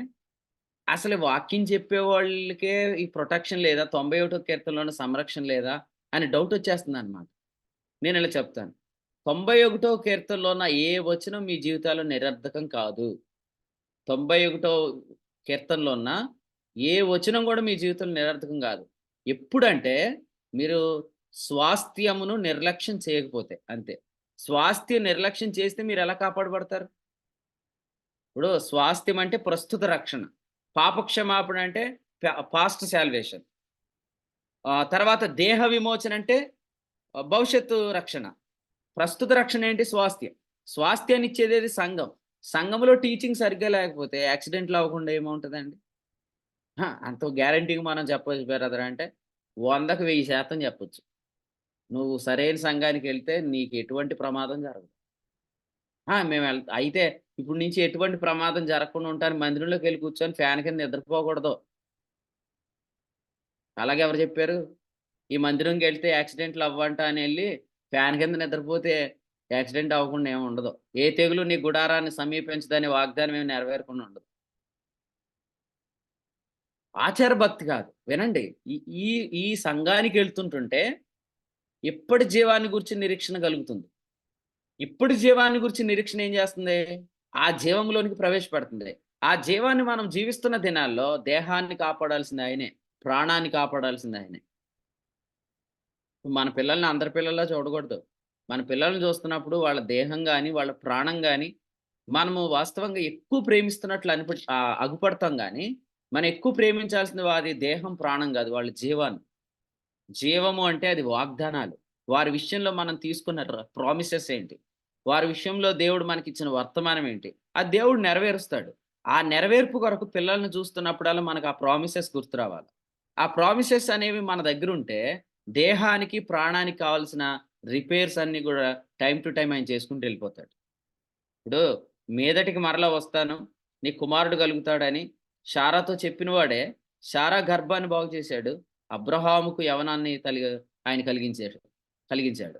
అసలు వాక్యం చెప్పే వాళ్ళకే ఈ ప్రొటెక్షన్ లేదా, 91వ కీర్తనలోని సంరక్షణ లేదా అని డౌట్ వచ్చేస్తుందన్నమాట. నేను ఇలా చెప్తాను. 91వ కీర్తనలో ఉన్న ఏ వచనం మీ జీవితాల్లో నిరర్థకం కాదు. 91వ కీర్తనలో ఉన్న ఏ వచనం కూడా మీ జీవితంలో నిరర్థకం కాదు. ఎప్పుడంటే మీరు స్వాస్థ్యమును నిర్లక్ష్యం చేయకపోతే అంతే. స్వాస్థ్యం నిర్లక్ష్యం చేస్తే మీరు ఎలా కాపాడబడతారు? ఇప్పుడు స్వాస్థ్యం అంటే ప్రస్తుత రక్షణ. పాపక్షమాపణ అంటే పాస్ట్ సాల్వేషన్. తర్వాత దేహ విమోచన అంటే భవిష్యత్తు రక్షణ. ప్రస్తుత రక్షణ ఏంటి? స్వాస్థ్యం. స్వాస్థ్యాన్ని ఇచ్చేది సంఘం. సంఘంలో టీచింగ్ సరిగ్గా లేకపోతే యాక్సిడెంట్లు అవ్వకుండా ఏముంటుందండి? అంత గ్యారంటీగా మనం చెప్పొచ్చు బ్రదర్ అంటే 100కి 1000% చెప్పొచ్చు. నువ్వు సరైన సంఘానికి వెళ్తే నీకు ఎటువంటి ప్రమాదం జరగదు. మేము అయితే ఇప్పుడు నుంచి ఎటువంటి ప్రమాదం జరగకుండా ఉంటాను, మందిరంలోకి వెళ్ళి కూర్చొని ఫ్యాన్ కింద నిద్రపోకూడదు. అలాగే ఎవరు చెప్పారు? ఈ మందిరంకి వెళ్తే యాక్సిడెంట్లు అవ్వంట అని వెళ్ళి ఫ్యాన్ కింద నిద్రపోతే యాక్సిడెంట్ అవ్వకుండా ఏమి ఉండదు. ఏ తెగులు నీ గుడారాన్ని సమీపించదని వాగ్దానం ఏమి నెరవేరకుండా ఉండదు. ఆచార భక్తి కాదు. వినండి, ఈ ఈ సంఘానికి వెళ్తుంటుంటే ఇప్పటి జీవాన్ని గురించి నిరీక్షణ కలుగుతుంది. ఇప్పుడు జీవాన్ని గురించి నిరీక్షణ ఏం చేస్తుంది? ఆ జీవంలోనికి ప్రవేశపెడుతుంది. ఆ జీవాన్ని మనం జీవిస్తున్న దినాల్లో దేహాన్ని కాపాడాల్సింది ఆయనే, ప్రాణాన్ని కాపాడాల్సింది ఆయనే. మన పిల్లల్ని అందరి పిల్లల్లా చూడకూడదు. మన పిల్లల్ని చూస్తున్నప్పుడు వాళ్ళ దేహం కానీ వాళ్ళ ప్రాణం కానీ మనము వాస్తవంగా ఎక్కువ ప్రేమిస్తున్నట్లు అగుపడతాం. కానీ మనం ఎక్కువ ప్రేమించాల్సింది వారి దేహం ప్రాణం కాదు, వాళ్ళ జీవాన్ని. జీవము అంటే అది వాగ్దానాలు. వారి విషయంలో మనం తీసుకున్న ప్రామిసెస్ ఏంటి, వారి విషయంలో దేవుడు మనకిచ్చిన వర్తమానం ఏంటి, ఆ దేవుడు నెరవేరుస్తాడు. ఆ నెరవేర్పు కొరకు పిల్లల్ని చూస్తున్నప్పుడల్లా మనకు ఆ ప్రామిసెస్ గుర్తు రావాలి. ఆ ప్రామిసెస్ అనేవి మన దగ్గర ఉంటే దేహానికి ప్రాణానికి కావాల్సిన రిపేర్స్ అన్ని కూడా టైం టు టైం ఆయన చేసుకుంటూ వెళ్ళిపోతాడు. ఇప్పుడు మీదటికి మరలా వస్తాను, నీ కుమారుడు కలుగుతాడని శారాతో చెప్పిన వాడే శారా గర్భాన్ని బాగు చేశాడు, అబ్రహాముకు యవనాన్ని ఆయన కలిగించాడు.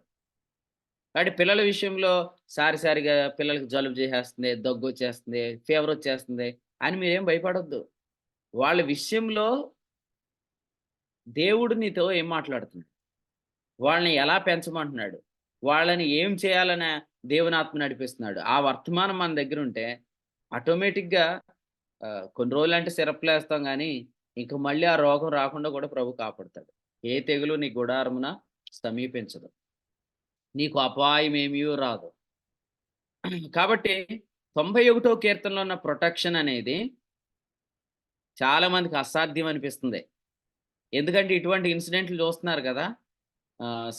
కాబట్టి పిల్లల విషయంలో సారిసారిగా పిల్లలకి జలుబు చేసేస్తుంది, దగ్గు వచ్చేస్తుంది, ఫీవర్ వచ్చేస్తుంది అని మీరేం భయపడొద్దు. వాళ్ళ విషయంలో దేవుడు నీతో ఏం మాట్లాడుతున్నాడు, వాళ్ళని ఎలా పెంచమంటున్నాడు, వాళ్ళని ఏం చేయాలని దేవుని ఆత్మ నడిపిస్తున్నాడు, ఆ వర్తమానం మన దగ్గర ఉంటే ఆటోమేటిక్గా కొన్ని రోజులు అంటే సిరప్లు వేస్తాం, కానీ ఇంక మళ్ళీ ఆ రోగం రాకుండా కూడా ప్రభు కాపాడుతాడు. ఏ తెగులు నీ గుడారమున సమీపించదు, నీకు అపాయం ఏమీ రాదు. కాబట్టి 91వ కీర్తనలో ఉన్న ప్రొటెక్షన్ అనేది చాలా మందికి అసాధ్యం అనిపిస్తుంది. ఎందుకంటే ఇటువంటి ఇన్సిడెంట్లు చూస్తున్నారు కదా,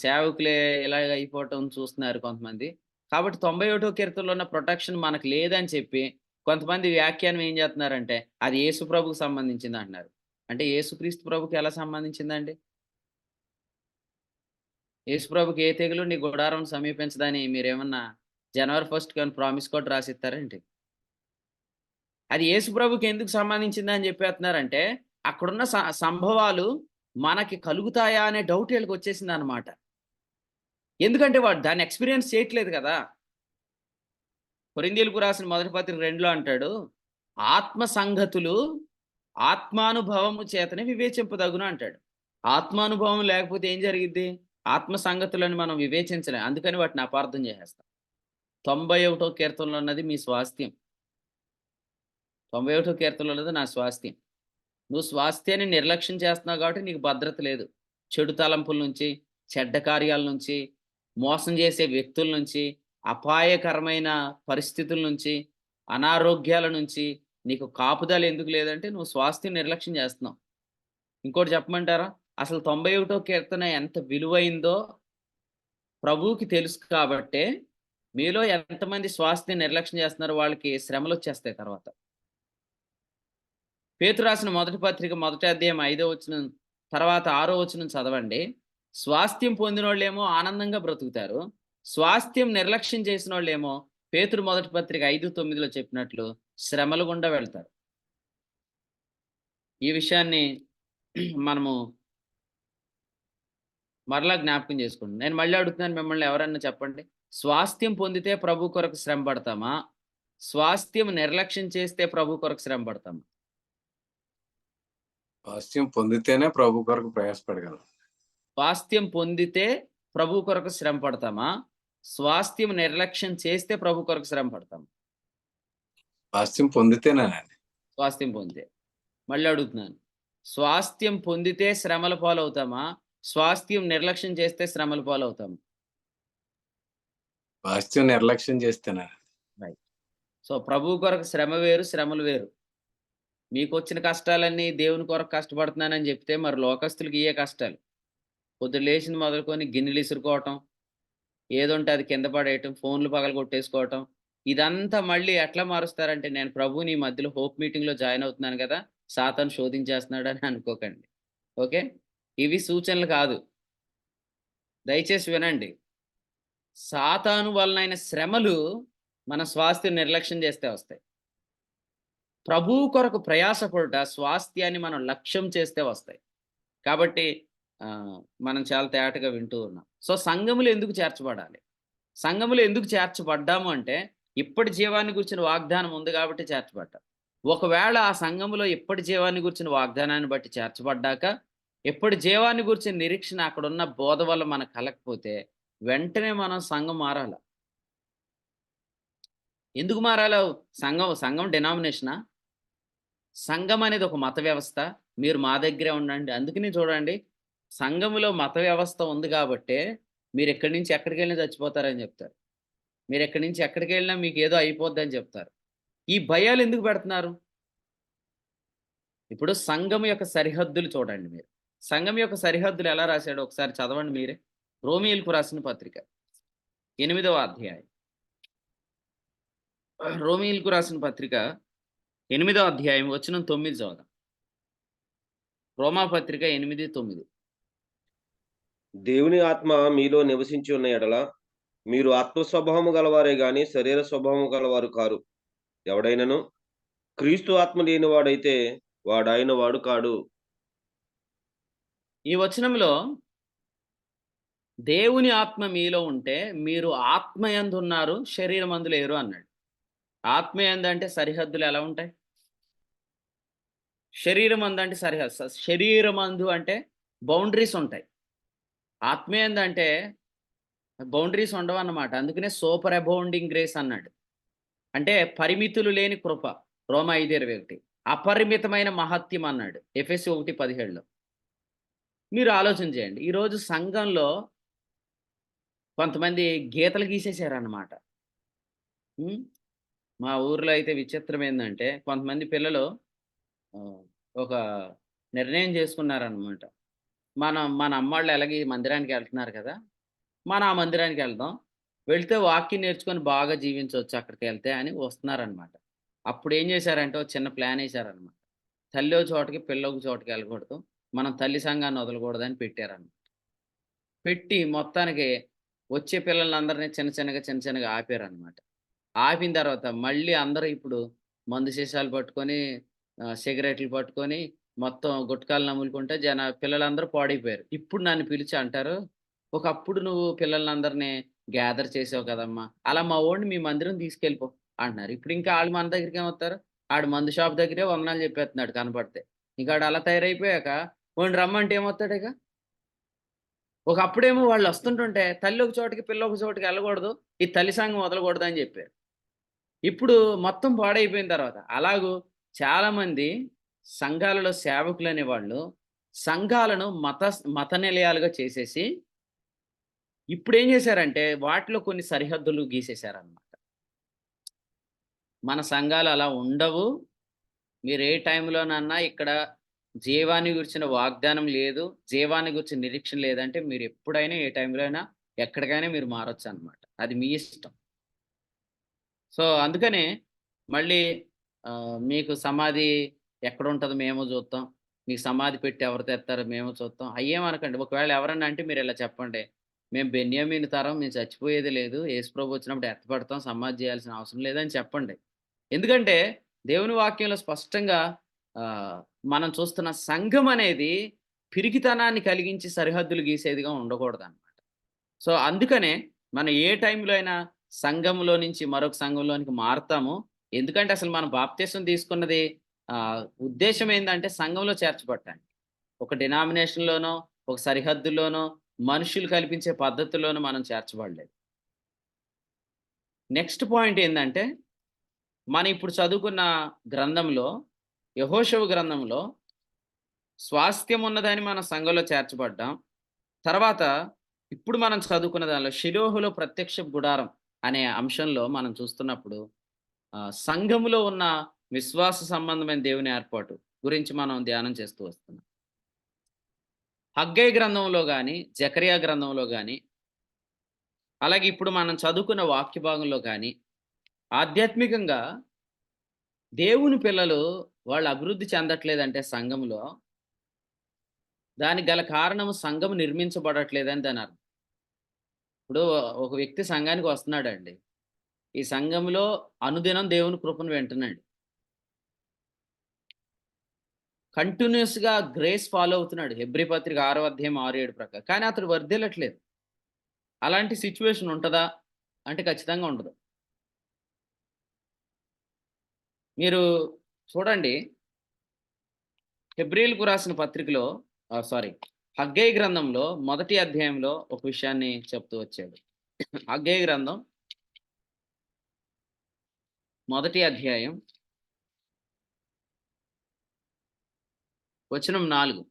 సేవకులే ఇలాగ అయిపోవటం చూస్తున్నారు కొంతమంది. కాబట్టి 91వ కీర్తనలో ఉన్న ప్రొటెక్షన్ మనకు లేదని చెప్పి కొంతమంది వ్యాఖ్యానం ఏం చేస్తున్నారంటే అది యేసు ప్రభుకు సంబంధించింది అంటున్నారు. అంటే యేసుక్రీస్తు ప్రభుకి ఎలా సంబంధించిందండి? యేసు ప్రభుకి ఏ తెగులు నీ గుడారం సమీపించదని మీరేమన్నా జనవరి 1 కానీ ప్రామిస్ కోడ్ రాసిస్తారేంటి? అది యేసు ప్రభుకి ఎందుకు సంబంధించిందని చెప్పేస్తున్నారంటే అక్కడున్న సంభవాలు మనకి కలుగుతాయా అనే డౌట్ వీళ్ళకి వచ్చేసింది అనమాట. ఎందుకంటే వాడు దాన్ని ఎక్స్పీరియన్స్ చేయట్లేదు కదా. కొరింథీయులకు రాసిన మొదటి పత్రిక 2లో అంటాడు, ఆత్మ సంగతులు ఆత్మానుభవము చేతనే వివేచింపదగును అంటాడు. ఆత్మానుభవం లేకపోతే ఏం జరిగిద్ది? ఆత్మ సంగతులను మనం వివేచించలేం. అందుకని వాటిని అపార్థం చేసేస్తాం. 91వ కీర్తనలో ఉన్నది మీ స్వాస్థ్యం. 91వ కీర్తనలో ఉన్నది నా స్వాస్థ్యం. నువ్వు స్వాస్థ్యాన్ని నిర్లక్ష్యం చేస్తున్నావు కాబట్టి నీకు భద్రత లేదు. చెడు తలంపుల నుంచి, చెడ్డ కార్యాల నుంచి, మోసం చేసే వ్యక్తుల నుంచి, అపాయకరమైన పరిస్థితుల నుంచి, అనారోగ్యాల నుంచి నీకు కాపుదల ఎందుకు లేదంటే నువ్వు స్వాస్థ్యం నిర్లక్ష్యం చేస్తున్నావు. ఇంకోటి చెప్పమంటారా? అసలు 91వ కీర్తన ఎంత విలువైందో ప్రభువుకి తెలుసు కాబట్టే మీలో ఎంతమంది స్వాస్థ్యం నిర్లక్ష్యం చేస్తున్నారో వాళ్ళకి శ్రమలు వచ్చేస్తాయి తర్వాత. పేతురు రాసిన మొదటి పత్రిక 1వ అధ్యాయం 5వ వచనం తర్వాత 6వ వచనం చదవండి. స్వాస్థ్యం పొందిన వాళ్ళేమో ఆనందంగా బ్రతుకుతారు, స్వాస్థ్యం నిర్లక్ష్యం చేసిన వాళ్ళేమో పేతురు మొదటి పత్రిక 5:9లో చెప్పినట్లు శ్రమలు గుండా వెళ్తారు. ఈ విషయాన్ని మనము మరలా జ్ఞాపకం చేసుకోండి. నేను మళ్ళీ అడుగుతున్నాను మిమ్మల్ని, ఎవరన్నా చెప్పండి, స్వాస్థ్యం పొందితే ప్రభు కొరకు శ్రమ పడతామా? స్వాస్థ్యం నిర్లక్ష్యం చేస్తే ప్రభు కొరకు శ్రమ పడతామా? స్వాస్థ్యం పొందితేనే ప్రభు కొరకు ప్రయాసపడగలం. స్వాస్థ్యం పొందితే ప్రభు కొరకు శ్రమ పడతామా? స్వాస్థ్యం నిర్లక్ష్యం చేస్తే ప్రభు కొరకు శ్రమ పడతామా? స్వాస్థ్యం పొందితేనేనండి. స్వాస్థ్యం పొందితే. మళ్ళీ అడుగుతున్నాను, స్వాస్థ్యం పొందితే శ్రమల పాలవుతామా? స్వాస్థ్యం నిర్లక్ష్యం చేస్తే శ్రమల పాలవుతామా? స్వాస్థ్యం నిర్లక్ష్యం చేస్తేనే. సో ప్రభు కొరకు శ్రమ వేరు, శ్రమలు వేరు. మీకు వచ్చిన కష్టాలన్నీ దేవుని కొరకు కష్టపడుతున్నానని చెప్తే మరి లోకస్తులకి ఇయే కష్టాలు. పొద్దున్న లేచింది మొదలుకొని గిన్నెలు ఇసురుకోవటం, ఏదుంటే అది కింద పడేయటం, ఫోన్లు పగలు కొట్టేసుకోవటం, ఇదంతా మళ్ళీ ఎట్లా మారుస్తారంటే, నేను ప్రభువుని ఈ మధ్యలో హోప్ మీటింగ్లో జాయిన్ అవుతున్నాను కదా, సాతాను శోధించేస్తున్నాడు అని అనుకోకండి. ఓకే, ఇవి సూచనలు కాదు, దయచేసి వినండి. సాతాను వలనైన శ్రమలు మన స్వాస్థ్యం నిర్లక్ష్యం చేస్తే వస్తాయి. ప్రభువు కొరకు ప్రయాసపడుట స్వాస్థ్యాన్ని మనం లక్ష్యం చేస్తే వస్తాయి. కాబట్టి మనం చాలా తేటగా వింటూ ఉన్నాం. సో సంఘములు ఎందుకు చేర్చబడాలి? సంఘములు ఎందుకు చేర్చబడ్డాము అంటే, ఇప్పటి జీవాన్ని గురించిన వాగ్దానం ఉంది కాబట్టి చేర్చబడ్డాం. ఒకవేళ ఆ సంఘములో ఇప్పటి జీవాన్ని గురించిన వాగ్దానాన్ని బట్టి చేర్చబడ్డాక, ఎప్పటి జీవాన్ని గురించిన నిరీక్షణ అక్కడ ఉన్న బోధ వల్ల మనకు కలగకపోతే వెంటనే మనం సంఘం మారాల. ఎందుకు మారాలో? సంఘం డినామినేషనా? సంఘం అనేది ఒక మత వ్యవస్థ. మీరు మా దగ్గరే ఉండండి. అందుకని చూడండి, సంఘములో మత వ్యవస్థ ఉంది కాబట్టే మీరు ఎక్కడి నుంచి ఎక్కడికి వెళ్ళినా చచ్చిపోతారని చెప్తారు. మీరు ఎక్కడి నుంచి ఎక్కడికి వెళ్ళినా మీకు ఏదో అయిపోద్దని చెప్తారు. ఈ భయాలు ఎందుకు పెడుతున్నారు? ఇప్పుడు సంఘం యొక్క సరిహద్దులు చూడండి. మీరు సంఘం యొక్క సరిహద్దులు ఎలా రాశాడో ఒకసారి చదవండి మీరే. రోమీయులకు రాసిన పత్రిక 8వ అధ్యాయం. రోమీయులకు రాసిన పత్రిక 8వ అధ్యాయం వచనం 9 చదువుదాం. రోమా పత్రిక 8:9. దేవుని ఆత్మ మీలో నివసించి ఉన్న ఎడల మీరు ఆత్మ స్వభావము గలవారే గాని శరీర స్వభావము గలవారు కారు. ఎవడైనను క్రీస్తు ఆత్మ లేనివాడైతే వాడాయన వాడు కాడు. ఈ వచనంలో దేవుని ఆత్మ మీలో ఉంటే మీరు ఆత్మయందు ఉన్నారు, శరీరమందు లేరు అన్నాడు. ఆత్మయందు అంటే సరిహద్దులు ఎలా ఉంటాయి? శరీరమందు అంటే శరీరమందు అంటే బౌండరీస్ ఉంటాయి. ఆత్మయందు అంటే బౌండరీస్ ఉండవు అన్నమాట. అందుకనే సూపర్ అబౌండింగ్ గ్రేస్ అన్నాడు. అంటే పరిమితులు లేని కృప, రోమా 5:21. అపరిమితమైన మహత్యం అన్నాడు, ఎఫెసీ 1:17లో. మీరు ఆలోచన చేయండి, ఈరోజు సంఘంలో కొంతమంది గీతలు గీసేశారన్నమాట. మా ఊర్లో అయితే విచిత్రం ఏంటంటే, కొంతమంది పిల్లలు ఒక నిర్ణయం చేసుకున్నారనమాట. మన అమ్మాళ్ళు ఎలాగ ఈ మందిరానికి వెళ్తున్నారు కదా, మనం ఆ మందిరానికి వెళ్దాం, వెళ్తే వాక్యం నేర్చుకొని బాగా జీవించవచ్చు అక్కడికి వెళ్తే అని వస్తున్నారనమాట. అప్పుడు ఏం చేశారంటే ఒక చిన్న ప్లాన్ వేశారనమాట. తల్లి ఒక చోటకి పిల్ల ఒక చోటకి వెళ్ళకూడదు, మనం తల్లి సంఘాన్ని వదలకూడదని పెట్టారనమాట. పెట్టి మొత్తానికి వచ్చే పిల్లలందరినీ చిన్న చిన్నగా ఆపారనమాట. ఆపిన తర్వాత మళ్ళీ అందరూ ఇప్పుడు మందు సీసాలు పట్టుకొని, సిగరెట్లు పట్టుకొని, మొత్తం గుట్కాలు నములుకుంటే పిల్లలందరూ పాడైపోయారు. ఇప్పుడు నన్ను పిలిచి అంటారు, ఒకప్పుడు నువ్వు పిల్లలందరినీ గ్యాదర్ చేసావు కదమ్మా, అలా మా వాడిని మీ మందిరం తీసుకెళ్ళిపో అంటున్నారు. ఇప్పుడు ఇంకా వాళ్ళు మన దగ్గరికి ఏమవుతారు? ఆడు మందు షాప్ దగ్గరే వందనాలు చెప్పేస్తున్నాడు కనపడితే. ఇంకా ఆడు అలా తయారైపోయాక వాడిని రమ్మంటే ఏమవుతాడు? ఇక ఒకప్పుడేమో వాళ్ళు వస్తుంటుంటే తల్లి ఒక చోటికి పిల్ల ఒక చోటికి వెళ్ళకూడదు, ఈ తల్లి సంఘం వదలకూడదు అని చెప్పారు. ఇప్పుడు మొత్తం పాడైపోయిన తర్వాత అలాగూ చాలామంది సంఘాలలో సేవకులు అనేవాళ్ళు సంఘాలను మత నిలయాలుగా చేసేసి ఇప్పుడు ఏం చేశారంటే వాటిలో కొన్ని సరిహద్దులు గీసేశారన్నమాట. మన సంఘాలు అలా ఉండవు, మీరు ఏ టైంలోనన్నా ఇక్కడ జీవాన్ని గురించిన వాగ్దానం లేదు, జీవాన్ని గురించిన నిరీక్షణ లేదంటే మీరు ఎప్పుడైనా ఏ టైంలో అయినా ఎక్కడికైనా మీరు మారొచ్చు అన్నమాట. అది మీ ఇష్టం. సో అందుకనే మళ్ళీ మీకు సమాధి ఎక్కడ ఉంటుందో మేము చూస్తాం, మీకు సమాధి పెట్టి ఎవరు తెస్తారో మేము చూస్తాం, అయ్యేమనకండి. ఒకవేళ ఎవరన్నా అంటే మీరు ఇలా చెప్పండి, మేము బెన్యామీను తరం, మేము చచ్చిపోయేది లేదు, యేసుప్రభు వచ్చినప్పుడు ఎత్తపడతాం, సమాధి చేయాల్సిన అవసరం లేదని చెప్పండి. ఎందుకంటే దేవుని వాక్యంలో స్పష్టంగా మనం చూస్తున్న సంఘం అనేది పిరికితనాన్ని కలిగించి సరిహద్దులు గీసేదిగా ఉండకూడదు అన్నమాట. సో అందుకనే మనం ఏ టైంలో అయినా సంఘంలో నుంచి మరొక సంఘంలోనికి మారుతాము. ఎందుకంటే అసలు మనం బాప్తిసం తీసుకున్నది ఉద్దేశం ఏందంటే సంఘంలో చేర్చబడటానికి. ఒక డినామినేషన్‌లోనో, ఒక సరిహద్దుల్లోనో, మనుషులు కల్పించే పద్ధతుల్లోనో మనం చేర్చబడలేదు. నెక్స్ట్ పాయింట్ ఏందంటే, మనం ఇప్పుడు చదువుకున్న గ్రంథంలో, యెహోషువ గ్రంథంలో స్వాస్థ్యం ఉన్నదని మనం సంఘంలో చేర్చబడ్డాం. తర్వాత ఇప్పుడు మనం చదువుకున్న దానిలో షిలోహులో ప్రత్యక్ష గుడారం అనే అంశంలో మనం చూస్తున్నప్పుడు సంఘములో ఉన్న విశ్వాస సంబంధమైన దేవుని ఏర్పాటు గురించి మనం ధ్యానం చేస్తూ వస్తున్నాం. హగ్గై గ్రంథంలో గాని, జకరియా గ్రంథంలో గాని, అలాగే ఇప్పుడు మనం చదువుకున్న వాక్య భాగంలో గాని, ఆధ్యాత్మికంగా దేవుని పిల్లలు వాళ్ళు అభివృద్ధి చెందట్లేదంటే సంఘములో, దానికి గల కారణం సంఘం నిర్మించబడట్లేదని దాని అర్థం. ఇప్పుడు ఒక వ్యక్తి సంఘానికి వస్తున్నాడండి. ఈ సంఘంలో అనుదినం దేవుని కృపను వింటున్నాడు. కంటిన్యూయస్‌గా గ్రేస్ ఫాలో అవుతున్నాడు. హెబ్రీ పత్రిక 6వ అధ్యాయం 6, 7 ప్రకారం. కానీ అతడు వర్ధిల్లట్లేదు. అలాంటి సిట్యుయేషన్ ఉంటదా? అంటే ఖచ్చితంగా ఉండదు. మీరు చూడండి, హెబ్రీయులకు రాసిన పత్రికలో హగ్గై గ్రంథంలో మొదటి అధ్యాయంలో ఒక విషయాన్ని చెప్తూ వచ్చాడు. హగ్గై గ్రంథం మొదటి అధ్యాయం వచనం 4.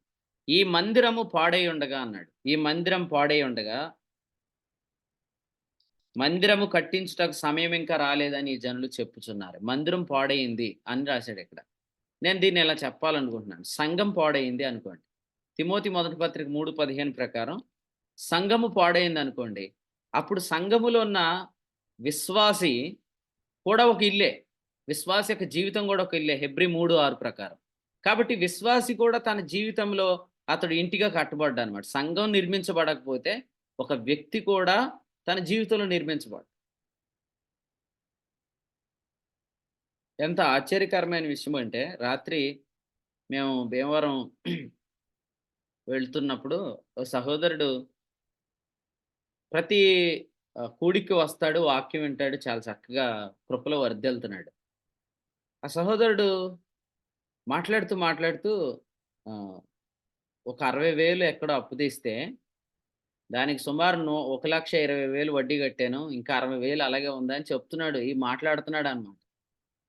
ఈ మందిరము పాడై ఉండగా అన్నాడు. ఈ మందిరం పాడై ఉండగా, మందిరము కట్టించుటకు సమయం ఇంకా రాలేదని ఈ జనులు చెప్పుచున్నారు. మందిరం పాడైంది అని రాశాడు ఇక్కడ. నేను దీన్ని ఇలా చెప్పాలనుకుంటున్నాను. సంఘం పాడైంది అనుకోండి. తిమోతి మొదటి పత్రిక 3:15 ప్రకారం సంఘము పాడైంది అనుకోండి. అప్పుడు సంఘములో ఉన్న విశ్వాసి కూడా ఒక ఇల్లే. విశ్వాసి యొక్క జీవితం కూడా ఒక ఇల్లే. హెబ్రీ 3:6 ప్రకారం. కాబట్టి విశ్వాసి కూడా తన జీవితంలో అతడు ఇంటిగా కట్టబడ్డాడన్నమాట. సంఘం నిర్మించబడకపోతే ఒక వ్యక్తి కూడా తన జీవితంలో నిర్మించబడు. ఎంత ఆశ్చర్యకరమైన విషయం అంటే, రాత్రి మేము భీమవరం వెళ్తున్నప్పుడు ఓ సహోదరుడు ప్రతి కూడికి వస్తాడు, వాక్యం వింటాడు, చాలా చక్కగా కృపలో వర్ధిల్లుతున్నాడు. ఆ సహోదరుడు మాట్లాడుతూ ఒక 60,000 ఎక్కడో అప్పు తీస్తే దానికి సుమారు 1,20,000 వడ్డీ కట్టాను. ఇంకా 60,000 అలాగే ఉందని చెప్తున్నాడు. మాట్లాడుతున్నాడు అన్నమాట.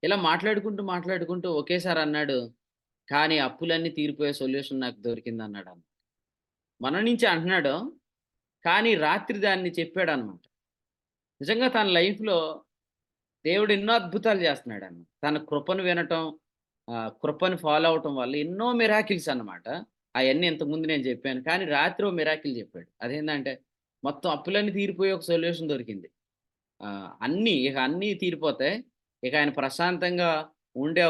ఇలా మాట్లాడుకుంటూ ఒకేసారి అన్నాడు, కానీ అప్పులన్నీ తీరిపోయే సొల్యూషన్ నాకు దొరికిందన్నాడు. మన నుంచి అంటున్నాడు, కానీ రాత్రి దాన్ని చెప్పాడన్నమాట. నిజంగా తన లైఫ్‌లో దేవుడు ఎన్నో అద్భుతాలు చేస్తున్నాడన్నమాట. తన కృపను వినటం, కృపను ఫాలో అవ్వటం వల్ల ఎన్నో మిరాకిల్స్ అన్నమాట. అయన్నీ ఇంతకుముందు నేను చెప్పాను. కానీ రాత్రి ఓ మిరాకిల్ చెప్పాడు. అదేంటంటే మొత్తం అప్పులన్నీ తీరిపోయి ఒక సొల్యూషన్ దొరికింది. అన్నీ తీరిపోతాయి. ఇక ఆయన ప్రశాంతంగా ఉండే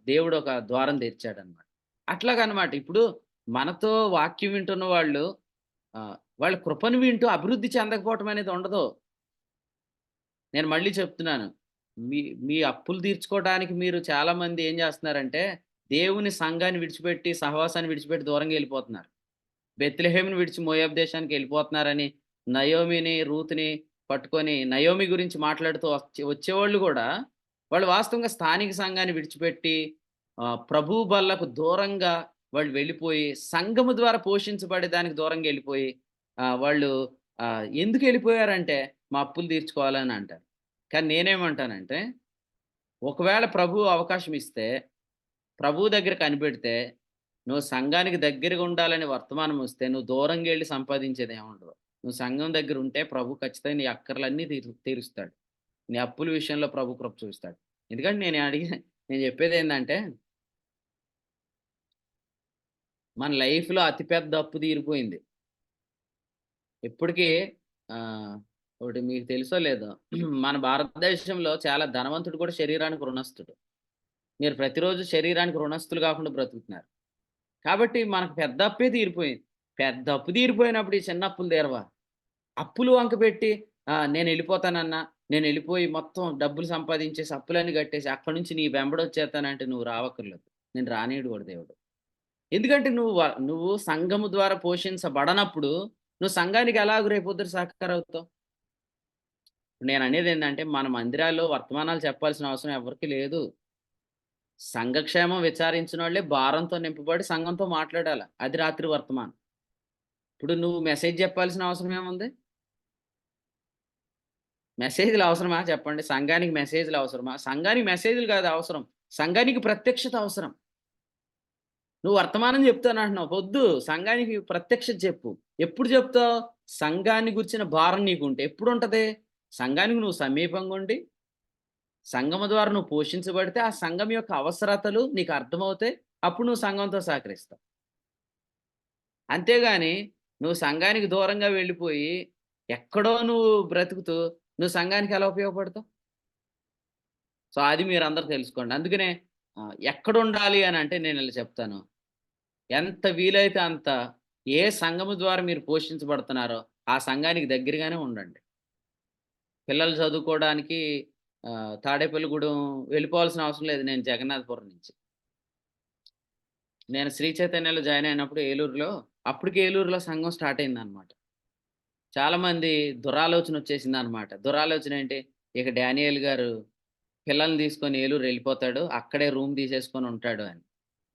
దేవుడు ఒక ద్వారం తెరిచాడన్నమాట. అట్లాగనమాట. ఇప్పుడు మనతో వాక్యం వింటున్న వాళ్ళు వాళ్ళ కృపను వింటూ అభివృద్ధి చెందకపోవటం అనేది ఉండదు. నేను మళ్ళీ చెప్తున్నాను. మీ మీ అప్పులు తీర్చుకోవడానికి మీరు చాలామంది ఏం చేస్తున్నారంటే, దేవుని సంఘాన్ని విడిచిపెట్టి, సహవాసాన్ని విడిచిపెట్టి దూరంగా వెళ్ళిపోతున్నారు. బెత్లెహేముని విడిచి మోయాబు దేశానికి వెళ్ళిపోతున్నారని నయోమిని, రూత్‌ని పట్టుకొని నయోమి గురించి మాట్లాడుతూ వచ్చేవాళ్ళు కూడా, వాళ్ళు వాస్తవంగా స్థానిక సంఘాన్ని విడిచిపెట్టి ప్రభువు బల్లకు దూరంగా వాళ్ళు వెళ్ళిపోయి, సంఘము ద్వారా పోషించబడే దానికి దూరంగా వెళ్ళిపోయి, వాళ్ళు ఎందుకు వెళ్ళిపోయారంటే, మా అప్పులు తీర్చుకోవాలని అంటారు. కానీ నేనేమంటానంటే, ఒకవేళ ప్రభువు అవకాశం ఇస్తే, ప్రభువు దగ్గర కనిపెడితే, నువ్వు సంఘానికి దగ్గరగా ఉండాలని వర్తమానం వస్తే, నువ్వు దూరంగా వెళ్ళి సంపాదించేది ఏముండదు. నువ్వు సంఘం దగ్గర ఉంటే ప్రభు ఖచ్చితంగా నీ అక్కర్లన్నీ తీరుస్తాడు. నీ అప్పుల విషయంలో ప్రభు కృప చూపిస్తాడు. ఎందుకంటే నేను చెప్పేది ఏంటంటే, మన లైఫ్‌లో అతిపెద్ద అప్పు తీరిపోయింది. ఇప్పటికీ ఒకటి మీకు తెలుసో లేదో, మన భారతదేశంలో చాలా ధనవంతుడు కూడా శరీరానికి రుణస్థుడు. మీరు ప్రతిరోజు శరీరానికి రుణస్థులు కాకుండా బ్రతుకుతున్నారు. కాబట్టి మనకు పెద్ద అప్పే తీరిపోయింది. పెద్ద అప్పు తీరిపోయినప్పుడు ఈ చిన్న అప్పులు తీరవా? అప్పులు వంక పెట్టి నేను వెళ్ళిపోతానన్నా, నేను వెళ్ళిపోయి మొత్తం డబ్బులు సంపాదించేసి అప్పులన్నీ కట్టేసి అక్కడి నుంచి నీ వెంబడొచ్చేస్తానంటే నువ్వు రావక్కర్లేదు. నేను రానీయడు కూడా దేవుడు. ఎందుకంటే నువ్వు సంఘము ద్వారా పోషించబడనప్పుడు నువ్వు సంఘానికి ఎలాగ రేపొద్దున సహకారవుతావు? నేను అనేది ఏంటంటే, మన మందిరాల్లో వర్తమానాలు చెప్పాల్సిన అవసరం ఎవరికీ లేదు. సంఘక్షేమం విచారించిన వాళ్ళే భారంతో నింపబడి సంఘంతో మాట్లాడాలి. అది రాత్రి వర్తమానం. ఇప్పుడు నువ్వు మెసేజ్ చెప్పాల్సిన అవసరం ఏముంది? మెసేజ్‌లు అవసరమా చెప్పండి? సంఘానికి మెసేజ్‌లు అవసరమా? సంఘానికి మెసేజ్‌లు కాదు అవసరం. సంఘానికి ప్రత్యక్షత అవసరం. నువ్వు వర్తమానం చెప్తానంటున్నావు. వద్దు. సంఘానికి ప్రత్యక్షత చెప్పు. ఎప్పుడు చెప్తావు? సంఘాన్ని గురించిన భారం నీకుంటే. ఎప్పుడుంటది? సంఘానికి నువ్వు సమీపంగా ఉండి, సంఘము ద్వారా నువ్వు పోషించబడితే, ఆ సంఘం యొక్క అవసరతలు నీకు అర్థమవుతాయి. అప్పుడు నువ్వు సంఘంతో సహకరిస్తావు. అంతేగాని నువ్వు సంఘానికి దూరంగా వెళ్ళిపోయి, ఎక్కడో నువ్వు బ్రతుకుతూ, నువ్వు సంఘానికి ఎలా ఉపయోగపడతావు? సో, అది మీరందరూ తెలుసుకోండి. అందుకనే ఎక్కడుండాలి అనంటే నేను ఇలా చెప్తాను. ఎంత వీలైతే అంత ఏ సంఘము ద్వారా మీరు పోషించబడుతున్నారో, ఆ సంఘానికి దగ్గరగానే ఉండండి. పిల్లలు చదువుకోవడానికి తాడేపల్లిగూడెం వెళ్ళిపోవాల్సిన అవసరం లేదు. నేను జగన్నాథపురం నుంచి. నేను శ్రీ చైతన్యలో జాయిన్ అయినప్పుడు ఏలూరులో, అప్పటికి ఏలూరులో సంఘం స్టార్ట్ అయిందనమాట. చాలామంది దురాలోచన వచ్చేసిందనమాట. దురాలోచన ఏంటి? ఇక డానియేల్ గారు పిల్లల్ని తీసుకొని ఏలూరు వెళ్ళిపోతాడు. అక్కడే రూమ్ తీసేసుకొని ఉంటాడు అని.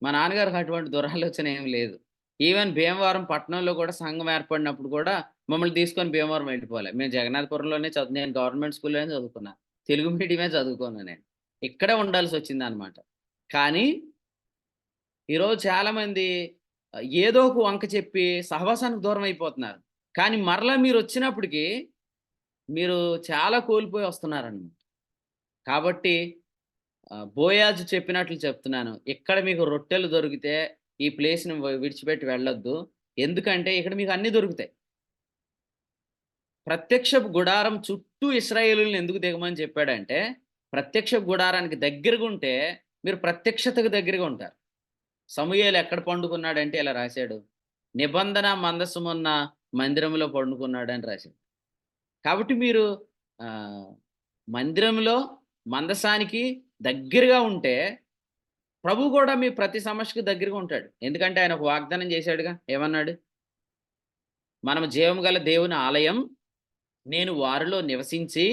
మా నాన్నగారికి అటువంటి దురాలోచన ఏమి లేదు. ఈవెన్ భీమవరం పట్టణంలో కూడా సంఘం ఏర్పడినప్పుడు కూడా మమ్మల్ని తీసుకొని భీమవరం వెళ్ళిపోలే. మేము జగన్నాథపురంలోనే నేను గవర్నమెంట్ స్కూల్‌లోనే చదువుకున్నా. తెలుగు మీడియమే చదువుకున్నా నేను. ఇక్కడే ఉండాల్సొచ్చిందనమాట. కానీ ఈరోజు చాలామంది ఏదో ఒక వంక చెప్పి సహవాసానికి దూరం అయిపోతున్నారు. కానీ మరలా మీరొచ్చినప్పటికి మీరు చాలా కోల్పోయి వస్తున్నారనమాట. కాబట్టి బోయాజు చెప్పినట్లు చెప్తున్నాను. ఇక్కడ మీకు రొట్టెలు దొరికితే ఈ ప్లేస్‌ని విడిచిపెట్టి వెళ్ళొద్దు. ఎందుకంటే ఇక్కడ మీకు అన్నీ దొరుకుతాయి. ప్రత్యక్షపు గుడారం చుట్టూ ఇశ్రాయేలీయుల్ని ఎందుకు దిగమని చెప్పాడంటే, ప్రత్యక్షపు గుడారానికి దగ్గరగా ఉంటే మీరు ప్రత్యక్షతకు దగ్గరగా ఉంటారు. సమూయేలు ఎక్కడ పండుకున్నాడంటే ఇలా రాశాడు. నిబంధన మందసమున్న మందిరంలో పండుకున్నాడని రాశాడు. కాబట్టి మీరు మందిరంలో మందసానికి దగ్గరగా ఉంటే ప్రభువు కూడా మీ ప్రతి సమస్యకు దగ్గరగా ఉంటాడు. ఎందుకంటే ఆయన ఒక వాగ్దానం చేశాడుగా. ఏమన్నాడు? మనం జీవం గల దేవుని ఆలయం, నేను వారిలో నివసించి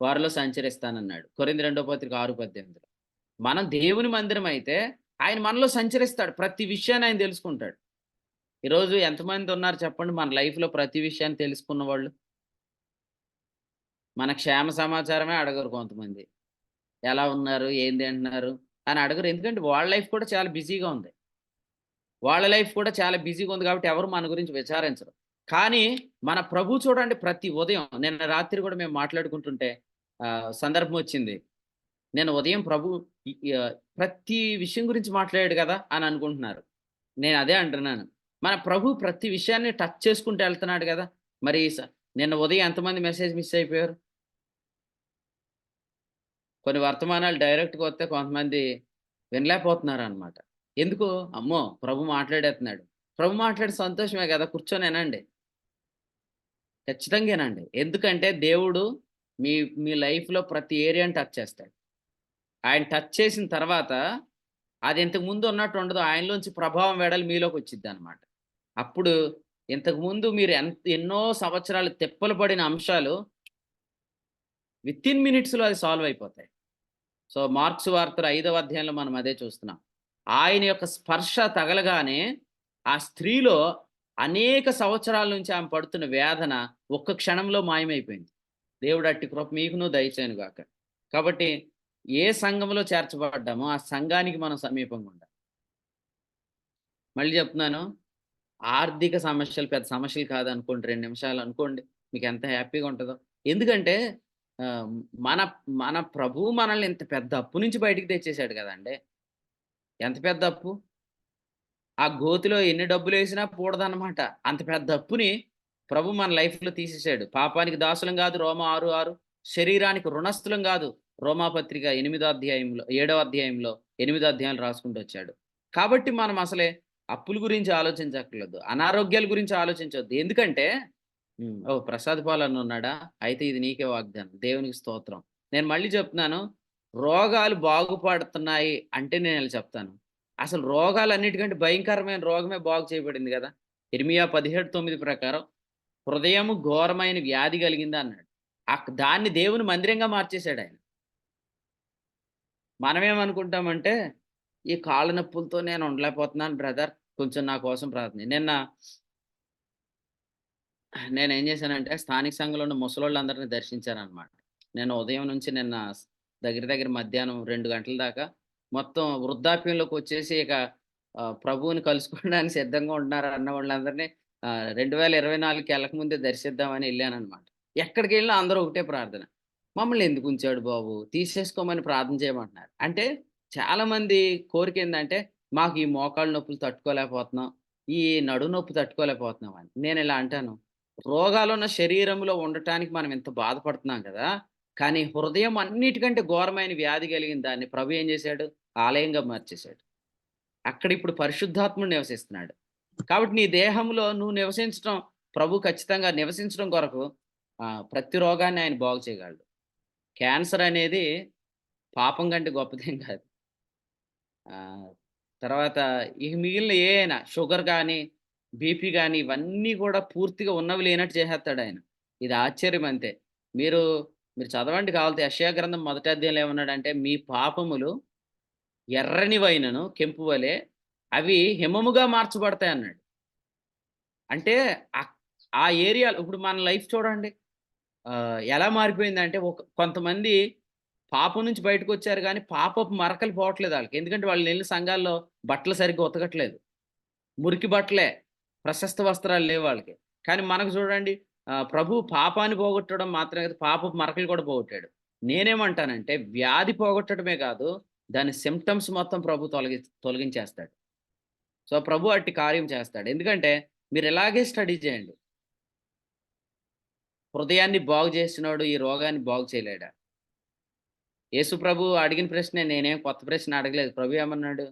వారిలో సంచరిస్తానన్నాడు. కొరింథీ 2:6-18. మనం దేవుని మందిరం అయితే ఆయన మనలో సంచరిస్తాడు. ప్రతి విషయాన్ని ఆయన తెలుసుకుంటాడు. ఈరోజు ఎంతమంది ఉన్నారు చెప్పండి మన లైఫ్‌లో ప్రతి విషయాన్ని తెలుసుకున్న వాళ్ళు? మన క్షేమ సమాచారమే అడగరు కొంతమంది. ఎలా ఉన్నారు? ఏం తింటున్నారు? అని అడగరు. ఎందుకంటే వాళ్ళ లైఫ్ కూడా చాలా బిజీగా ఉంది. వాళ్ళ లైఫ్ కూడా చాలా బిజీగా ఉంది కాబట్టి ఎవరు మన గురించి విచారించరు. కానీ మన ప్రభు చూడండి ప్రతి ఉదయం నిన్న రాత్రి కూడా మేము మాట్లాడుకుంటుంటే సందర్భం వచ్చింది. నేను ఉదయం ప్రభు ప్రతి విషయం గురించి మాట్లాడాడు కదా అని అనుకుంటున్నారు. నేను అదే అంటున్నాను. మన ప్రభు ప్రతి విషయాన్ని టచ్ చేసుకుంటూ వెళ్తున్నాడు కదా! మరి నిన్న ఉదయం ఎంతమంది మెసేజ్ మిస్ అయిపోయారు? కొన్ని వర్తమానాలు డైరెక్ట్‌గా వస్తే కొంతమంది వినలేకపోతున్నారనమాట. ఎందుకు? అమ్మో! ప్రభు మాట్లాడేస్తున్నాడు. ప్రభు మాట్లాడే సంతోషమే కదా! కూర్చొని వినండి. ఖచ్చితంగా వినండి. ఎందుకంటే దేవుడు మీ మీ లైఫ్‌లో ప్రతి ఏరియాని టచ్ చేస్తాడు. ఆయన టచ్ చేసిన తర్వాత అది ఇంతకుముందు ఉన్నట్టు ఉండదు. ఆయనలోంచి ప్రభావం వెడలి మీలోకి వచ్చిద్దనమాట. అప్పుడు ఇంతకుముందు మీరు ఎన్నో సంవత్సరాలు తిప్పలు పడిన అంశాలు వితిన్ మినిట్స్‌లో అది సాల్వ్ అయిపోతాయి. సో, మార్క్స్ వార్తలు 5వ అధ్యాయంలో మనం అదే చూస్తున్నాం. ఆయన యొక్క స్పర్శ తగలగానే ఆ స్త్రీలో అనేక సంవత్సరాల నుంచి ఆమె పడుతున్న వేదన ఒక్క క్షణంలో మాయమైపోయింది. దేవుడు అట్టి కృప మీకును దయచేయును గాక. కాబట్టి ఏ సంఘంలో చేర్చబడ్డామో ఆ సంఘానికి మనం సమీపంగా ఉండాలి. మళ్ళీ చెప్తున్నాను. ఆర్థిక సమస్యలు పెద్ద సమస్యలు కాదనుకోండి. 2 నిమిషాలు అనుకోండి. మీకు ఎంత హ్యాపీగా ఉంటదో. ఎందుకంటే మన మన ప్రభువు మనల్ని ఇంత పెద్ద అప్పు నుంచి బయటికి తెచ్చేసాడు కదండీ! ఎంత పెద్ద అప్పు? ఆ గోతిలో ఎన్ని డబ్బులేసినా పూడదనమాట. అంత పెద్ద అప్పుని ప్రభు మన లైఫ్‌లో తీసేసాడు. పాపానికి దాసులం కాదు రోమా 6:6. శరీరానికి రుణస్థులం కాదు రోమాపత్రిక 8వ అధ్యాయంలో 7వ అధ్యాయంలో 8 అధ్యాయాలు రాసుకుంటూ వచ్చాడు. కాబట్టి మనం అసలే అప్పుల గురించి ఆలోచించక్కర్లేదు. అనారోగ్యాల గురించి ఆలోచించొద్దు. ఎందుకంటే ప్రసాద్ పాల్ అన్న ఉన్నాడా? అయితే ఇది నీకే వాగ్దానం. దేవునికి స్తోత్రం. నేను మళ్ళీ చెప్తున్నాను. రోగాలు బాగుపడుతున్నాయి అంటే నేను ఇలా చెప్తాను. అసలు రోగాలన్నిటికంటే భయంకరమైన రోగమే బాగు చేయబడింది కదా! ఇర్మియా 17:9 ప్రకారం హృదయము ఘోరమైన వ్యాధి కలిగింది అన్నాడు. దాన్ని దేవుని మందిరంగా మార్చేశాడు ఆయన. మనమేమనుకుంటామంటే ఈ కాళ్ళ నొప్పులతో నేను ఉండలేకపోతున్నాను బ్రదర్. కొంచెం నా కోసం ప్రార్థన. నేనేం చేశానంటే స్థానిక సంఘంలో ఉన్న ముసలోళ్ళందరిని దర్శించాననమాట. నేను ఉదయం నుంచి నిన్న దగ్గర దగ్గర మధ్యాహ్నం 2 గంటల దాకా మొత్తం వృద్ధాప్యంలోకొచ్చేసి ఇక ప్రభువుని కలుసుకోవడానికి సిద్ధంగా ఉంటున్నారు అన్న వాళ్ళందరినీ 2024కి ఎళ్ళకముందే దర్శిద్దామని ఎళ్ళాననమాట. ఎక్కడికెళ్ళినా అందరూ ఒకటే ప్రార్థన. మమ్మల్ని ఎందుకు ఉంచాడు బాబు, తీసేసుకోమని ప్రార్థన చేయమంటున్నారు. అంటే చాలామంది కోరికేందంటే, మాకు ఈ మోకాళ్ళ నొప్పులు తట్టుకోలేకపోతున్నాం, ఈ నడుము నొప్పి తట్టుకోలేకపోతున్నాం అని. నేనిలా అంటాను, రోగాలున్న శరీరంలో ఉండటానికి మనం ఇంత బాధపడుతున్నాం కదా! కానీ హృదయం అన్నిటికంటే ఘోరమైన వ్యాధి కలిగిన దాన్ని ప్రభు ఏం చేశాడు? ఆలయంగా మార్చేశాడు. అక్కడ ఇప్పుడు పరిశుద్ధాత్ముడు నివసిస్తున్నాడు. కాబట్టి నీ దేహంలో నువ్వు నివసించటం ప్రభు ఖచ్చితంగా నివసించడం కొరకు ప్రతి రోగాన్ని ఆయన బాగు చేయగలడు. క్యాన్సర్ అనేది పాపం కంటే గొప్పదేం కాదు. ఆహ్, తర్వాత ఇక మిగిలిన ఏయైనా షుగర్ గానీ, బీపీ గానీ ఇవన్నీ కూడా పూర్తిగా ఉన్నవి లేనట్టు చేసేత్తాడాయన. ఇది ఆశ్చర్యం అంతే. మీరు, మీరు చదవండి కావాలితే యెషయా గ్రంథం మొదటి అధ్యాయంలో ఏమన్నాడంటే, మీ పాపములు ఎర్రనివైనను కెంపు వలె అవి హిమముగా మార్చబడతాయన్నాడు. అంటే ఆ ఏరియాలో ఇప్పుడు మన లైఫ్ చూడండి. ఎలా మారిపోయిందంటే కొంతమంది పాపం నుంచి బయటకొచ్చారు గానీ, పాపపు మరకలు పోవట్లేదు ఆళ్ళకి. ఎందుకంటే వాళ్ళెళ్ళిన సంఘాల్లో బట్టలు సరిగ్గా ఉతకట్లేదు. మురికి బట్టలే. ప్రశస్త వస్త్రాలు లేవు వాళ్ళకి. కానీ మనకు చూడండి ప్రభువు పాపాన్ని పోగొట్టడం మాత్రమే కాదు, పాపపు మరకలు కూడా పోగొట్టాడు. నేనేమంటానంటే వ్యాధి పోగొట్టడమే కాదు, దాని సింప్టమ్స్ మొత్తం ప్రభు తొలగించేస్తాడు. సో, ప్రభు అట్టి కార్యం చేస్తాడు. ఎందుకంటే మీరు ఇలాగే స్టడీ చేయండి. హృదయాన్ని బాగు చేసినోడు ఈ రోగాన్ని బాగు చేయలేడా? యేసు ప్రభు అడిగిన ప్రశ్నే, నేనేం కొత్త ప్రశ్న అడగలేదు. ప్రభు ఏమన్నాడు?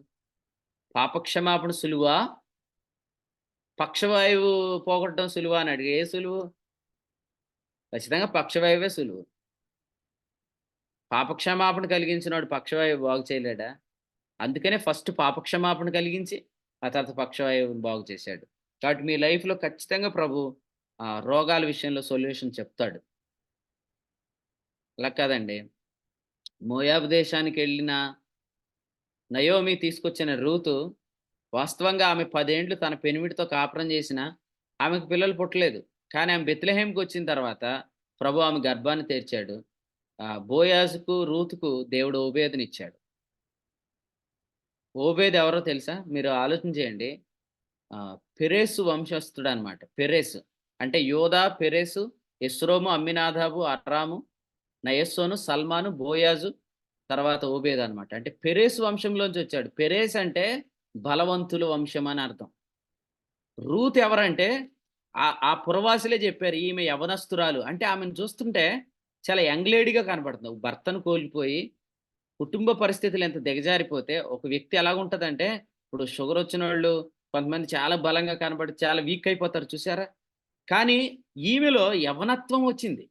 పాపక్షమాపణ సులువా? పక్షవాయువు పోగొట్టడం సులువా అని అడిగాడు. ఏ సులువు? ఖచ్చితంగా పక్షవాయువే సులువు. పాపక్షమాపణ కలిగించినోడు పక్షవాయువు బాగు చేయలేడా? అందుకనే ఫస్ట్ పాపక్షమాపణ కలిగించి, ఆ తర్వాత పక్షవాయువుని బాగు చేశాడు. కాబట్టి మీ లైఫ్‌లో ఖచ్చితంగా ప్రభు రోగాల విషయంలో సొల్యూషన్ చెప్తాడు. అలా కాదండి. మోయాబు దేశానికెళ్ళిన నయోమి తీసుకొచ్చిన రూతు వాస్తవంగా ఆమె 10 ఏండ్లు తన పెనిమిటితో కాపురం చేసినా ఆమెకు పిల్లలు పుట్టలేదు. కానీ ఆమె బెత్లెహేముకొచ్చిన తర్వాత ప్రభు ఆమె గర్భాన్ని తెరిచాడు. బోయాజుకు, రూతుకు దేవుడు ఓబేదునిచ్చాడు. ఓబేదు ఎవరో తెలుసా? మీరు ఆలోచన చేయండి. పెరెసు వంశస్థుడనమాట. పెరెసు అంటే యోదా, పెరెసు, ఎస్రోము, అమ్మినాదాబు, అరాము, నయస్సోను, సల్మాను, బోయాజు, తర్వాత ఓబేదు అనమాట. అంటే పెరెసు వంశంలోంచి వచ్చాడు. పెరెస్ అంటే బలవంతుల వంశం అని అర్థం. రూత్ ఎవరంటే ఆ పురవాసులే చెప్పారు, ఈమె యవనస్తురాలు. అంటే ఆమెను చూస్తుంటే చాలా యంగ్ లేడీగా కనపడుతుంది. భర్తను కోల్పోయి కుటుంబ పరిస్థితులు ఎంత దిగజారిపోతే ఒక వ్యక్తి ఎలాగుంటదంటే, ఇప్పుడు షుగర్ వచ్చినోళ్ళు కొంతమంది చాలా బలంగా కనపడి చాలా వీక్ అయిపోతారు చూసారా? కానీ ఈమెలో యవ్వనత్వం వచ్చింది.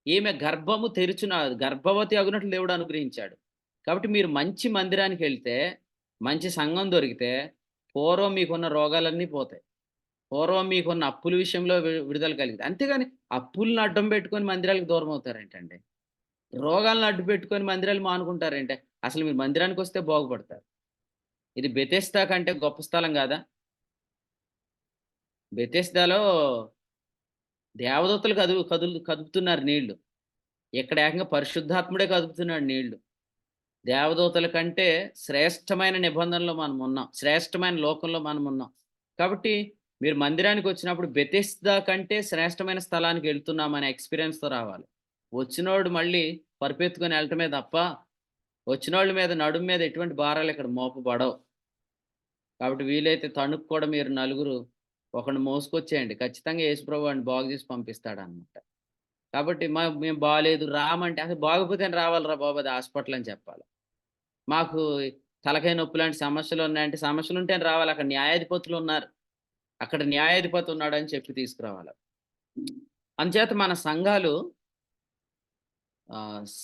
ఈమె గర్భము తెరుచున గర్భవతి అగునట్లు దేవుడు అనుగ్రహించాడు. కాబట్టి మీరు మంచి మందిరానికెళ్తే, మంచి సంఘం దొరికితే పూర్వం మీకున్న రోగాలన్నీ పోతాయి. పూర్వం మీకున్న అప్పుల విషయంలో విడుదల కలిగిద్ది. అంతేగాని అప్పులను అడ్డం పెట్టుకొని మందిరాలకు దూరం అవుతారేంటండి? రోగాలను అడ్డు పెట్టుకొని మందిరాలు మానుకుంటారేంటే? అసలు మీరు మందిరానికొస్తే బాగుపడతారు. ఇది బెతెస్దా కంటే గొప్ప స్థలం గాదా? బెతెస్దాలో దేవదూతలు కదుపుతున్నారు నీళ్లు. ఇక్కడ ఏకంగా పరిశుద్ధాత్ముడే కదుపుతున్నాడు నీళ్లు. దేవదూతల కంటే శ్రేష్టమైన నిబంధనలో మనమున్నాం. శ్రేష్టమైన లోకంలో మనమున్నాం. కాబట్టి మీరు మందిరానికొచ్చినప్పుడు బెతెస్దా కంటే శ్రేష్టమైన స్థలానికి వెళ్తున్నామనే ఎక్స్‌పీరియన్స్‌తో రావాలి. వచ్చినోడు మళ్ళీ పరిపెత్తుకొని ఎళ్ళటమే తప్ప, వచ్చినోళ్ళ మీద నడుము మీద ఎటువంటి భారాలు ఇక్కడ మోపబడవు. కాబట్టి వీలైతే తణుకు కూడా మీరు నలుగురు ఒకడిని మోసుకొచ్చేయండి. ఖచ్చితంగా యేసుప్రభు వాడిని బాగు చేసి పంపిస్తాడనమాట. కాబట్టి మేము బాలేదు రామంటే, అసలు బాగోపోతేనే రావాలిరా బాబు అది హాస్పిటల్ అని చెప్పాలి. మాకు తలకాయ నొప్పి లాంటి సమస్యలున్నాయంటే, సమస్యలుంటేనే రావాలి. అక్కడ న్యాయాధిపతులున్నారు. అక్కడ న్యాయాధిపతి ఉన్నాడని చెప్పి తీసుకురావాలి. అందుచేత మన సంఘాలు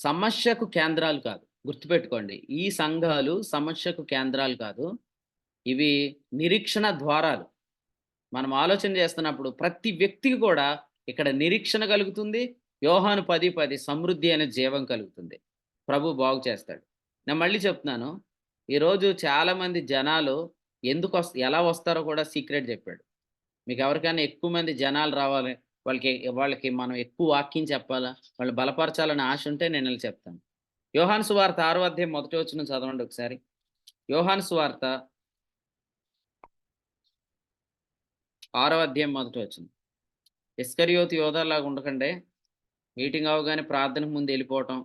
సమస్యకు కేంద్రాలు కాదు. గుర్తుపెట్టుకోండి. ఈ సంఘాలు సమస్యకు కేంద్రాలు కాదు. ఇవి నిరీక్షణ ద్వారాలు. మనం ఆలోచన చేస్తున్నప్పుడు ప్రతి వ్యక్తికి కూడా ఇక్కడ నిరీక్షణ కలుగుతుంది. యోహాను 10:10 సమృద్ధి అనే జీవం కలుగుతుంది. ప్రభు బాగు చేస్తాడు. నేను మళ్ళీ చెప్తున్నాను. ఈరోజు చాలామంది జనాలు ఎలా వస్తారో కూడా సీక్రెట్ చెప్పాడు. మీకు ఎవరికైనా ఎక్కువ మంది జనాలు రావాలి, వాళ్ళకి మనం ఎక్కువ వాక్యం చెప్పాలా, వాళ్ళు బలపరచాలని ఆశ ఉంటే నేను ఇలా చెప్తాను. యోహాను సువార్త 6వ అధ్యాయం మొదటి వచనం చదవండి ఒకసారి. యోహాను సువార్త 6వ అధ్యాయం మొదటి వచనం. ఇస్కరియోతు యోధాలాగా ఉండకండి. మీటింగ్ అవగానే ప్రార్థనకు ముందు వెళ్ళిపోవటం,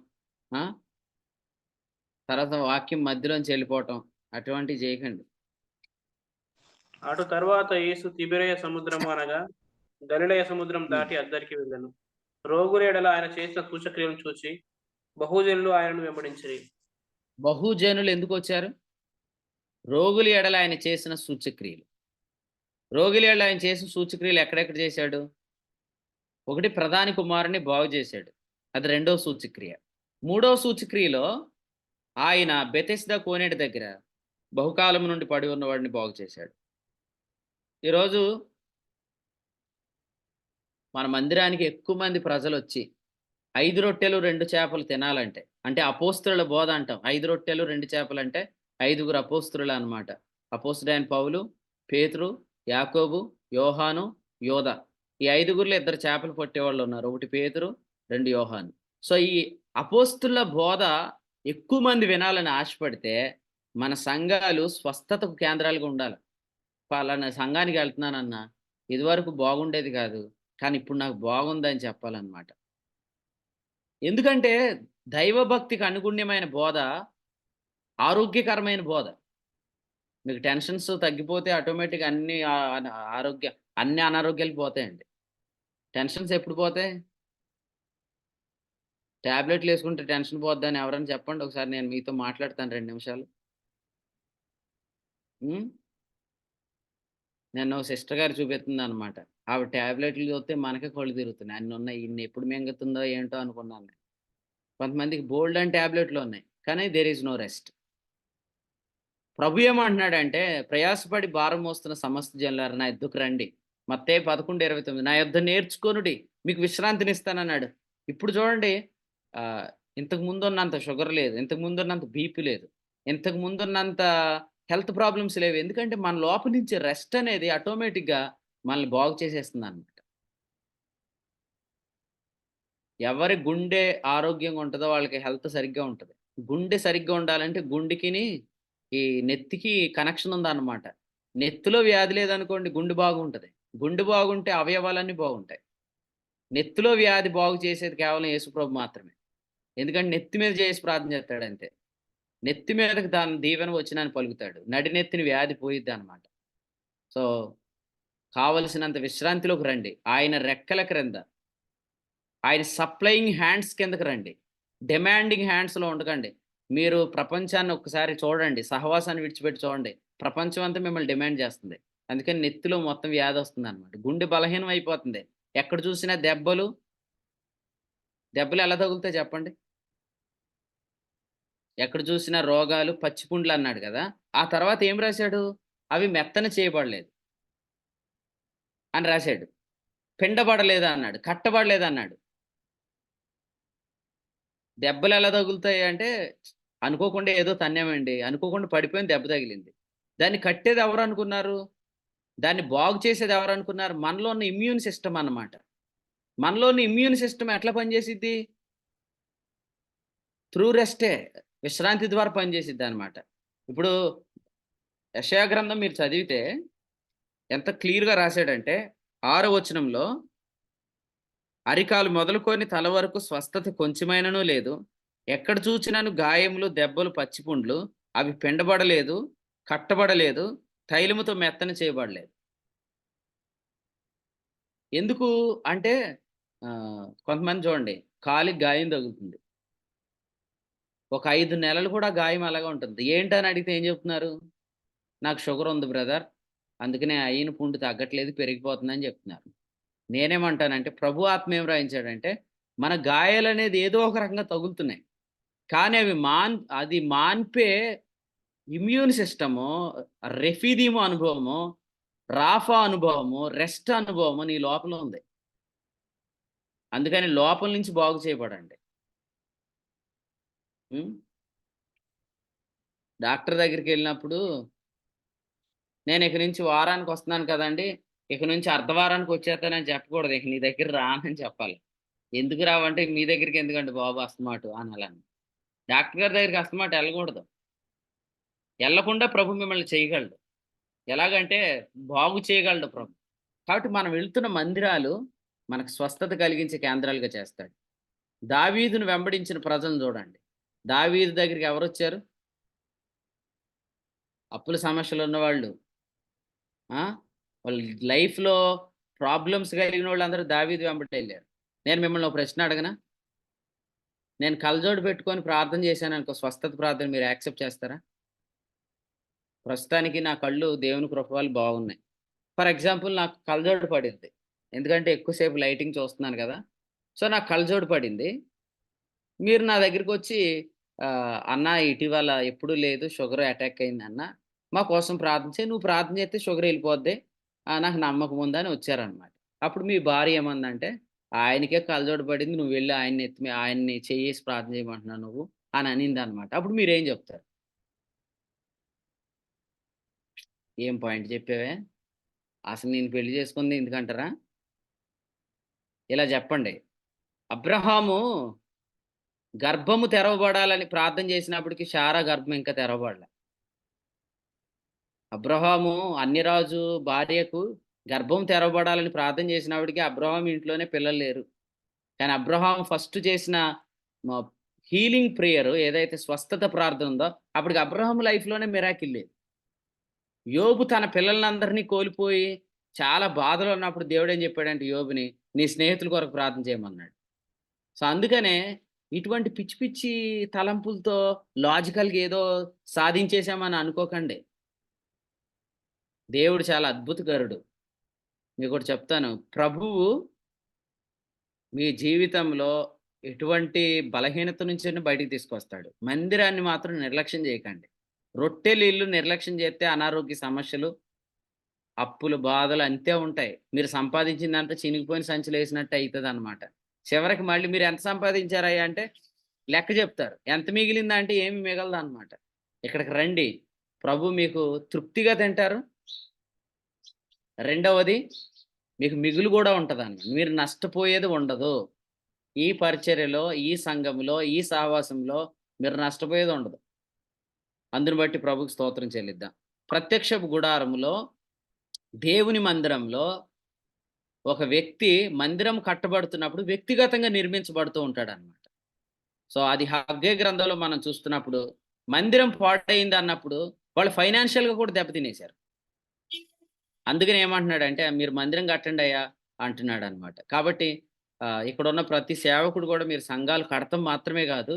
తర్వాత వాక్యం మధ్యలోంచి వెళ్ళిపోవటం, అటువంటివి చేయకండి. అటు తర్వాత యేసు తిబెరయ సముద్రము అనగా గలిలయ సముద్రం దాటి అద్దరికి వెళ్ళాను. రోగుల ఎడల ఆయన చేసిన సూచక్రియలను చూసి బహుజనులు ఆయనను వెంబడించిరి. బహుజనులు ఎందుకు వచ్చారు? రోగుల ఎడల ఆయన చేసిన సూచక్రియలు. రోగుల ఎడల ఆయన చేసిన సూచక్రియలు ఎక్కడెక్కడ చేశాడు? ఒకటి, ప్రధాని కుమారుని బాగు చేశాడు, అది 2వ సూచక్రియ. 3వ సూచక్రియలో ఆయన బెతెస్దా కోనేటి దగ్గర బహుకాలం నుండి పడి ఉన్నవాడిని బాగు చేశాడు. ఈరోజు మన మందిరానికి ఎక్కువ మంది ప్రజలు వచ్చి 5 రొట్టెలు 2 చేపలు తినాలంటే, అంటే అపోస్తలుల బోధ అంటాం. 5 రొట్టెలు 2 చేపలు అంటే 5గురు అపోస్తలులు అనమాట. అపోస్తలుడైన పౌలు, పేతురు, యాకోబు, యోహాను, యోధ. ఈ 5గురిలో 2 చేపలు పట్టేవాళ్ళు ఉన్నారు. ఒకటి పేతురు, 2 యోహాను. సో ఈ అపోస్తలుల బోధ ఎక్కువ మంది వినాలని ఆశపడితే మన సంఘాలు స్వస్థతకు కేంద్రాలుగా ఉండాలి. పలానా సంఘానికి వెళ్తున్నానన్నా, ఇదివరకు బాగుండేది కాదు, కానీ ఇప్పుడు నాకు బాగుందని చెప్పాలన్నమాట. ఎందుకంటే దైవభక్తికి అనుగుణ్యమైన బోధ ఆరోగ్యకరమైన బోధ. మీకు టెన్షన్స్ తగ్గిపోతే ఆటోమేటిక్గా అన్ని అనారోగ్యాలు పోతాయండి. టెన్షన్స్ ఎప్పుడు పోతాయి? ట్యాబ్లెట్లు వేసుకుంటే టెన్షన్ పోద్దని ఎవరైనా చెప్పండి ఒకసారి, నేను మీతో మాట్లాడతాను 2 నిమిషాలు. నేను సిస్టర్ గారు చూపిస్తుంది అనమాట. ఆవిడ ట్యాబ్లెట్లు చూస్తే మనకే కళ్ళు తిరుగుతున్నాయి. అన్ని ఉన్నాయి, ఇన్ని ఎప్పుడు మింగుతుందో ఏంటో అనుకున్నాను. కొంతమందికి బోల్డ్ అని ట్యాబ్లెట్లు ఉన్నాయి, కానీ దేర్ ఈజ్ నో రెస్ట్. ప్రభు ఏమంటున్నాడంటే, ప్రయాసపడి భారం మోస్తున్న సమస్త జనులారా నా యొద్దకు రండి. మత్తయి 11:29, నా యొద్ద నేర్చుకొనుడి మీకు విశ్రాంతినిస్తానన్నాడు. ఇప్పుడు చూడండి, ఇంతకు ముందు ఉన్నంత షుగర్ లేదు, ఇంతకు ముందు ఉన్నంత బీపీ లేదు, ఇంతకు ముందు ఉన్నంత హెల్త్ ప్రాబ్లమ్స్ లేవు. ఎందుకంటే మన లోపల నుంచి రెస్ట్ అనేది ఆటోమేటిక్గా మనల్ని బాగు చేసేస్తుంది అనమాట. ఎవరి గుండె ఆరోగ్యంగా ఉంటుందో వాళ్ళకి హెల్త్ సరిగ్గా ఉంటుంది. గుండె సరిగ్గా ఉండాలంటే గుండెకిని ఈ నెత్తికి కనెక్షన్ ఉందన్నమాట. నెత్తిలో వ్యాధి లేదనుకోండి, గుండె బాగుంటుంది. గుండె బాగుంటే అవయవాలన్నీ బాగుంటాయి. నెత్తిలో వ్యాధి బాగు చేసేది కేవలం యేసుప్రభు మాత్రమే. ఎందుకంటే నెత్తి మీద చేసి ప్రార్థన చేస్తాడు అంతే. నెత్తి మీదకి దాని దీవెన వచ్చినని పలుకుతాడు. నడినెత్తిని వ్యాధి పోయిద్ది అనమాట. సో కావలసినంత విశ్రాంతిలోకి రండి. ఆయన రెక్కల క్రింద, ఆయన సప్లయింగ్ హ్యాండ్స్ కిందకి రండి. డిమాండింగ్ హ్యాండ్స్లో ఉండకండి. మీరు ప్రపంచాన్ని ఒక్కసారి చూడండి, సహవాసాన్ని విడిచిపెట్టి చూడండి, ప్రపంచం అంతా మిమ్మల్ని డిమాండ్ చేస్తుంది. అందుకని నెత్తిలో మొత్తం వ్యాధి వస్తుంది అనమాట. గుండె బలహీనం అయిపోతుంది. ఎక్కడ చూసినా దెబ్బలు ఎలా తగులుతాయి చెప్పండి? ఎక్కడ చూసినా రోగాలు, పచ్చిపుండ్లు అన్నాడు కదా. ఆ తర్వాత ఏం రాశాడు? అవి మెత్తన చేయబడలేదు అని రాశాడు. పిండబడలేదు అన్నాడు, కట్టబడలేదు అన్నాడు. దెబ్బలు ఎలా తగులుతాయి అంటే, అనుకోకుండా ఏదో తన్నామండి, అనుకోకుండా పడిపోయిన దెబ్బ తగిలింది. దాన్ని కట్టేది ఎవరు అనుకున్నారు? దాన్ని బాగు చేసేది ఎవరు అనుకున్నారు? మనలో ఉన్న ఇమ్యూన్ సిస్టమ్ అన్నమాట. మనలో ఉన్న ఇమ్యూన్ సిస్టమ్ ఎట్లా పనిచేసిద్ది? త్రూ రెస్టే, విశ్రాంతి ద్వారా పనిచేసిద్ది అనమాట. ఇప్పుడు యెషయా గ్రంథం మీరు చదివితే ఎంత క్లియర్గా రాశాడంటే, 6వ వచనంలో, అరికాలు మొదలుకొని తల వరకు స్వస్థత కొంచెమైనను లేదు, ఎక్కడ చూచినాను గాయములు, దెబ్బలు, పచ్చిపుండ్లు, అవి పిండబడలేదు, కట్టబడలేదు, తైలముతో మెత్తన చేయబడలేదు. ఎందుకు అంటే కొంతమంది చూడండి, కాలికి గాయం తగులుతుంది, ఒక 5 నెలలు కూడా గాయం అలాగా ఉంటుంది. ఏంటని అడిగితే ఏం చెప్తున్నారు? నాకు షుగర్ ఉంది బ్రదర్, అందుకనే అయిన పుండు తగ్గట్లేదు, పెరిగిపోతుందని చెప్తున్నారు. నేనేమంటానంటే, ప్రభు ఆత్మ ఏం రాయించాడంటే, మన గాయాలు అనేది ఏదో ఒక రకంగా తగులుతున్నాయి, కానీ అది మాన్పే ఇమ్యూన్ సిస్టము, రెఫీదీము అనుభవము, రాఫా అనుభవము, రెస్ట్ అనుభవము నీ లోపల ఉంది. అందుకని లోపల నుంచి బాగు చేయబడండి. డాక్టర్ దగ్గరికి వెళ్ళినప్పుడు నేను ఇక నుంచి వారానికి వస్తున్నాను కదండి, ఇక నుంచి అర్ధవారానికి వచ్చేస్తానని చెప్పకూడదు. ఇక నీ దగ్గర రానని చెప్పాలి. ఎందుకు రావంటే మీ దగ్గరికి ఎందుకండి బాబు అస్తమాటు అనాలని. డాక్టర్ గారి దగ్గరికి అస్తమాటు వెళ్ళకూడదు. వెళ్ళకుండా ప్రభు మిమ్మల్ని చేయగలడు. ఎలాగంటే బాగు చేయగలడు ప్రభు. కాబట్టి మనం వెళ్తున్న మందిరాలు మనకు స్వస్థత కలిగించే కేంద్రాలుగా చేస్తాడు. దావీదును వెంబడించిన ప్రజలను చూడండి. దావీదు దగ్గరికి ఎవరు వచ్చారు? అప్పుల సమస్యలు ఉన్నవాళ్ళు, వాళ్ళ లైఫ్లో ప్రాబ్లమ్స్ కలిగిన వాళ్ళు అందరూ దావీదు వెంబడి వెళ్ళారు. నేను మిమ్మల్ని ఒక ప్రశ్న అడగనా? నేను కళ్ళజోడు పెట్టుకొని ప్రార్థన చేశాను అనుకో, స్వస్థత ప్రార్థన మీరు యాక్సెప్ట్ చేస్తారా? ప్రస్తుతానికి నా కళ్ళు దేవుని కృప వల్ల బాగున్నాయి. ఫర్ ఎగ్జాంపుల్ నాకు కళ్ళజోడు పడింది, ఎందుకంటే ఎక్కువసేపు లైటింగ్ చూస్తున్నాను కదా. సో నాకు కళ్ళజోడు పడింది. మీరు నా దగ్గరికి వచ్చి అన్న ఇటీవల ఎప్పుడూ లేదు, షుగర్ అటాక్ అయింది అన్న, మా కోసం ప్రార్థన చేయి, నువ్వు ప్రార్థన చేస్తే షుగర్ వెళ్ళిపోద్ది, నాకు నమ్మకం ఉందని వచ్చారనమాట. అప్పుడు మీ భార్య ఏమందంటే, ఆయనకే కళ్ళజోడు పడింది, నువ్వు వెళ్ళి ఆయన్ని చెయ్యేసి ప్రార్థన చేయమంటున్నావు నువ్వు అని అనింది అనమాట. అప్పుడు మీరేం చెప్తారు? ఏం పాయింట్ చెప్పావే, అసలు నేను పెళ్లి చేసుకుంది ఎందుకంటారా? ఇలా చెప్పండి. అబ్రహాము గర్భము తెరవబడాలని ప్రార్థన చేసినప్పటికీ శారా గర్భం ఇంకా తెరవబడలే. అబ్రహాము అన్యరాజు భార్యకు గర్భం తెరవబడాలని ప్రార్థన చేసినప్పటికీ అబ్రహాం ఇంట్లోనే పిల్లలు లేరు. కానీ అబ్రహాం ఫస్ట్ చేసిన హీలింగ్ ప్రేయర్ ఏదైతే స్వస్థత ప్రార్థన ఉందో, అప్పటికి అబ్రహాం లైఫ్లోనే మిరాకిల్ లేదు. యోబు తన పిల్లలందరినీ కోల్పోయి చాలా బాధలో ఉన్నప్పుడు దేవుడు ఏం చెప్పాడంటే యోబుని, నీ స్నేహితుల కొరకు ప్రార్థన చేయమన్నాడు. సో అందుకనే ఇటువంటి పిచ్చి పిచ్చి తలంపులతో లాజికల్గా ఏదో సాధించేశామని అనుకోకండి. దేవుడు చాలా అద్భుతకరుడు. మీకు ఒకటి చెప్తాను, ప్రభువు మీ జీవితంలో ఎటువంటి బలహీనత నుంచి బయటికి తీసుకొస్తాడు. మందిరాన్ని మాత్రం నిర్లక్ష్యం చేయకండి. రొట్టెలు ఇల్లు నిర్లక్ష్యం చేస్తే అనారోగ్య సమస్యలు, అప్పులు, బాధలు అంతే ఉంటాయి. మీరు సంపాదించిందంతా చినిగిపోయిన సంచులు వేసినట్టు అవుతుంది అనమాట. చివరికి మళ్ళీ మీరు ఎంత సంపాదించారయ్యా అంటే లెక్క చెప్తారు, ఎంత మిగిలిందంటే ఏమి మిగలదు అనమాట. ఇక్కడికి రండి, ప్రభు మీకు తృప్తిగా తింటారు. రెండవది, మీకు మిగులు కూడా ఉంటుంది అన్నమాట. మీరు నష్టపోయేది ఉండదు. ఈ పరిచర్యలో, ఈ సంఘంలో, ఈ సహవాసంలో మీరు నష్టపోయేది ఉండదు. అందుని బట్టి ప్రభుకి స్తోత్రం చెల్లిద్దాం. ప్రత్యక్షపు గుడారములో, దేవుని మందిరంలో ఒక వ్యక్తి మందిరం కట్టబడుతున్నప్పుడు వ్యక్తిగతంగా నిర్మించబడుతూ ఉంటాడు అనమాట. సో అది హగ్గై గ్రంథంలో మనం చూస్తున్నప్పుడు మందిరం పాడైంది అన్నప్పుడు వాళ్ళు ఫైనాన్షియల్గా కూడా దెబ్బతినేశారు. అందుకని ఏమంటున్నాడంటే, మీరు మందిరం కట్టండి అయ్యా అంటున్నాడు అనమాట. కాబట్టి ఇక్కడ ఉన్న ప్రతి సేవకుడు కూడా మీరు సంఘాలు కడతాం మాత్రమే కాదు,